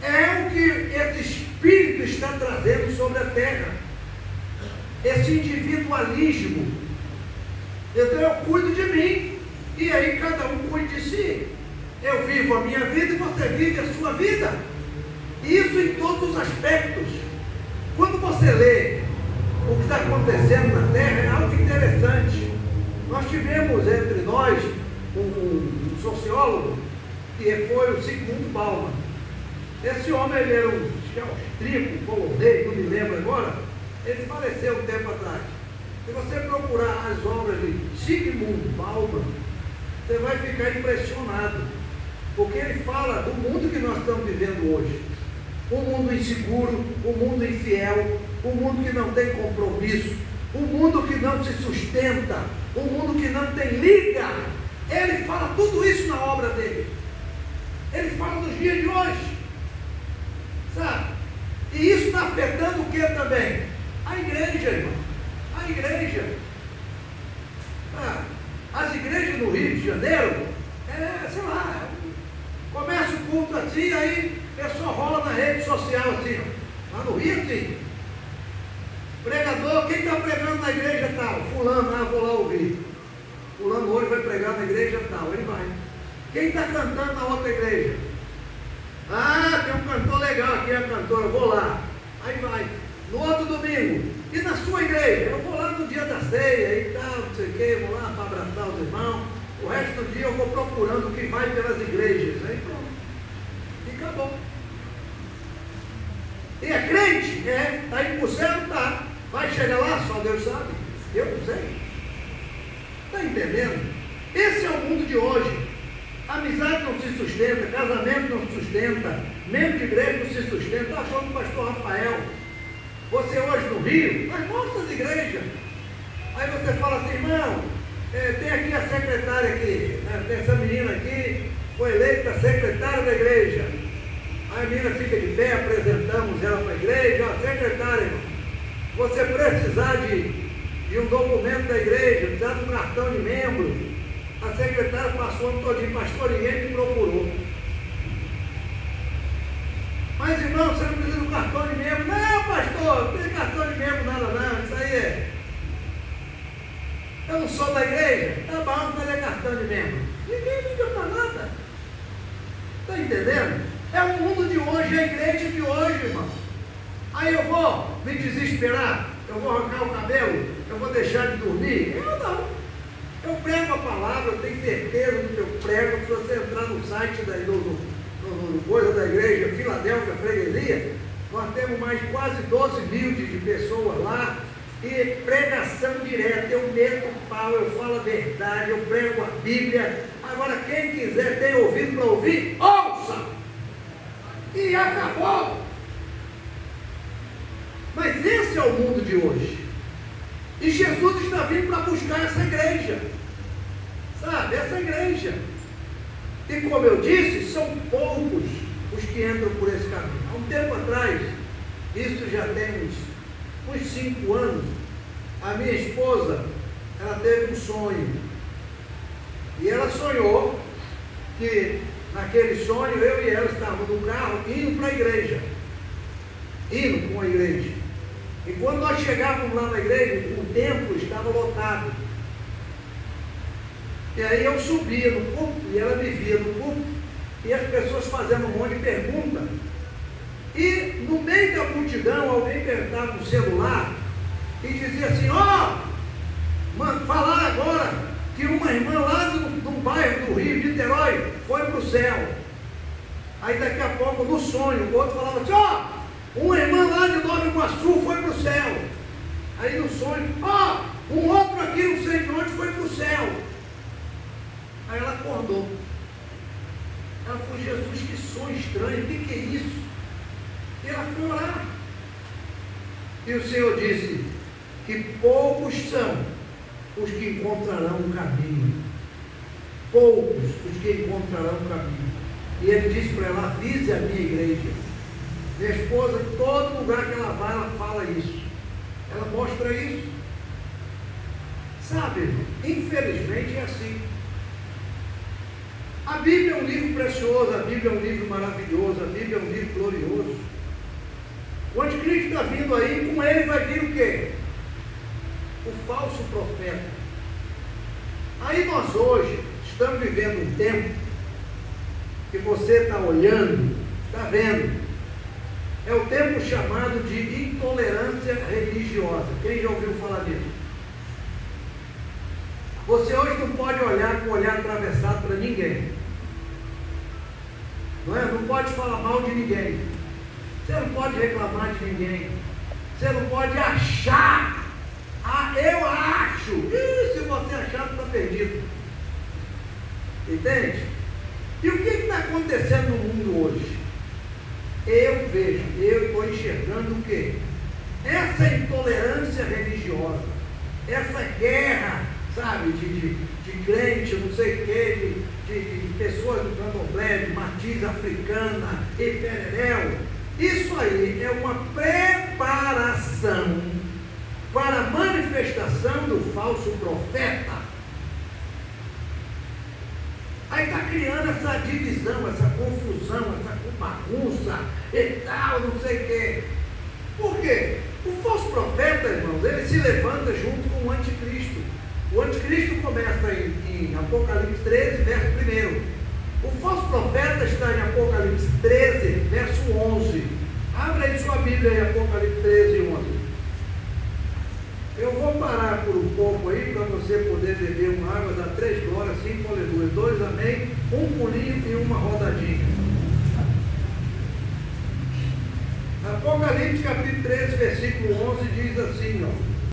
É o que esse Espírito está trazendo sobre a terra. individualismo. Então eu cuido de mim, e aí cada um cuida de si. Eu vivo a minha vida e você vive a sua vida. Isso em todos os aspectos. Quando você lê o que está acontecendo na Terra, é algo interessante. Nós tivemos entre nós um sociólogo, que foi o Zygmunt Bauman. Esse homem, ele era um austríaco, polonês, não me lembro agora. Ele faleceu um tempo atrás. Se você procurar as obras de Zygmunt Bauman, você vai ficar impressionado, porque ele fala do mundo que nós estamos vivendo hoje. Um mundo inseguro, um mundo infiel, um mundo que não tem compromisso, um mundo que não se sustenta, um mundo que não tem liga. Ele fala tudo isso na obra dele. Ele fala dos dias de hoje, sabe? E isso está afetando o que também? A igreja, irmão. A igreja. As igrejas no Rio de Janeiro, sei lá, começa o culto assim, aí a pessoa rola na rede social assim, ó. Lá no Rio, assim. Pregador, quem está pregando na igreja tal? Fulano, vou lá ouvir. Fulano hoje vai pregar na igreja tal, ele vai. Quem está cantando na outra igreja? Tem um cantor legal aqui, a cantora, eu vou lá. Aí vai. No outro domingo, e na sua igreja? Eu vou lá no dia da ceia e tal, não sei o quê, vou lá para abraçar os irmãos. O resto do dia eu vou procurando o que vai pelas igrejas. Aí pronto. E acabou. E é crente? Está indo para o céu? Tá. Vai chegar lá? Só Deus sabe. Eu não sei. Está entendendo? Esse é o mundo de hoje. Amizade não se sustenta, casamento não se sustenta, membro de igreja não se sustenta. Está achando o pastor Rafael? Você hoje no Rio, nas nossas igrejas. Aí você fala assim, irmão, tem aqui a secretária aqui, né? Tem essa menina aqui, foi eleita secretária da igreja. Aí a menina fica de pé, apresentamos ela para a igreja, secretária, irmão, você precisar de um documento da igreja, precisar de um cartão de membro. A secretária passou o ano todinho, pastor, ninguém me procurou. Mas irmão, você não precisa de um cartão de membro. Não, pastor, não tem cartão de membro nada não, isso aí é. Eu não sou da igreja, tá bom, não tem cartão de membro. Ninguém liga para nada. Está entendendo? É o mundo de hoje, é a igreja de hoje, irmão. Aí eu vou me desesperar, eu vou arrancar o cabelo, eu vou deixar de dormir. Eu não. Eu prego a palavra, eu tenho certeza do que eu prego. Se você entrar no site no coisa da igreja, Filadélfia Freguesia, nós temos mais de quase 12 mil de pessoas lá, e pregação direta, eu meto o pau, eu falo a verdade, eu prego a Bíblia. Agora quem quiser, tem ouvido para ouvir, ouça! E acabou! Mas esse é o mundo de hoje. E Jesus está vindo para buscar essa igreja. Sabe, essa igreja. E como eu disse, são poucos os que entram por esse caminho. Há um tempo atrás, isso já tem uns 5 anos, a minha esposa, ela teve um sonho. E ela sonhou que naquele sonho eu e ela estávamos no carro indo para a igreja. Indo com a igreja. E quando nós chegávamos lá na igreja, o templo estava lotado. E aí eu subia no púlpito e ela me via no púlpito, e as pessoas fazendo um monte de perguntas. E no meio da multidão, alguém perguntava no celular e dizia assim, falaram agora que uma irmã lá do bairro do Rio, Niterói, foi para o céu. Aí daqui a pouco, no sonho, o outro falava assim, uma irmã lá de Nova Iguaçu foi para o céu. Aí no sonho, um outro aqui, não sei de onde, foi para o céu. Aí ela acordou. Ela falou, Jesus, que sonho estranho, o que é isso? E ela foi orar. E o Senhor disse que poucos são os que encontrarão o caminho. Poucos os que encontrarão o caminho. E ele disse para ela, avise a minha igreja. Minha esposa, em todo lugar que ela vai, ela fala isso. Ela mostra isso. Sabe, infelizmente é assim. A Bíblia é um livro precioso, a Bíblia é um livro maravilhoso, a Bíblia é um livro glorioso. O anticristo está vindo aí, com ele vai vir o quê? o falso profeta. Aí nós hoje estamos vivendo um tempo que você está olhando, está vendo, é o tempo chamado de intolerância religiosa. Quem já ouviu falar disso? Você hoje não pode olhar com o olhar atravessado para ninguém. Não é? Não pode falar mal de ninguém. Você não pode reclamar de ninguém. Você não pode achar. Ah, eu acho. Se você achar, está perdido. Entende? E o que está acontecendo no mundo hoje? Eu vejo, eu estou enxergando o quê? Essa intolerância religiosa, essa guerra, sabe, de crente, não sei o quê, de pessoas do candomblé, de matriz africana e pereréu. Isso aí é uma preparação para a manifestação do falso profeta. Aí está criando essa divisão, essa confusão, essa bagunça e tal, não sei o quê. Por quê? O falso profeta, irmãos, ele se levanta junto com o anticristo. O anticristo começa em Apocalipse 13, verso 1. O falso profeta está em Apocalipse 13, verso 11. Abra aí sua Bíblia em Apocalipse 13, 11. Eu vou parar por um pouco aí para você poder beber uma água, dar 3 glórias, 5 aleluia, 2 amém, um pulinho e uma rodadinha. Apocalipse capítulo 13, versículo 11 diz assim, ó.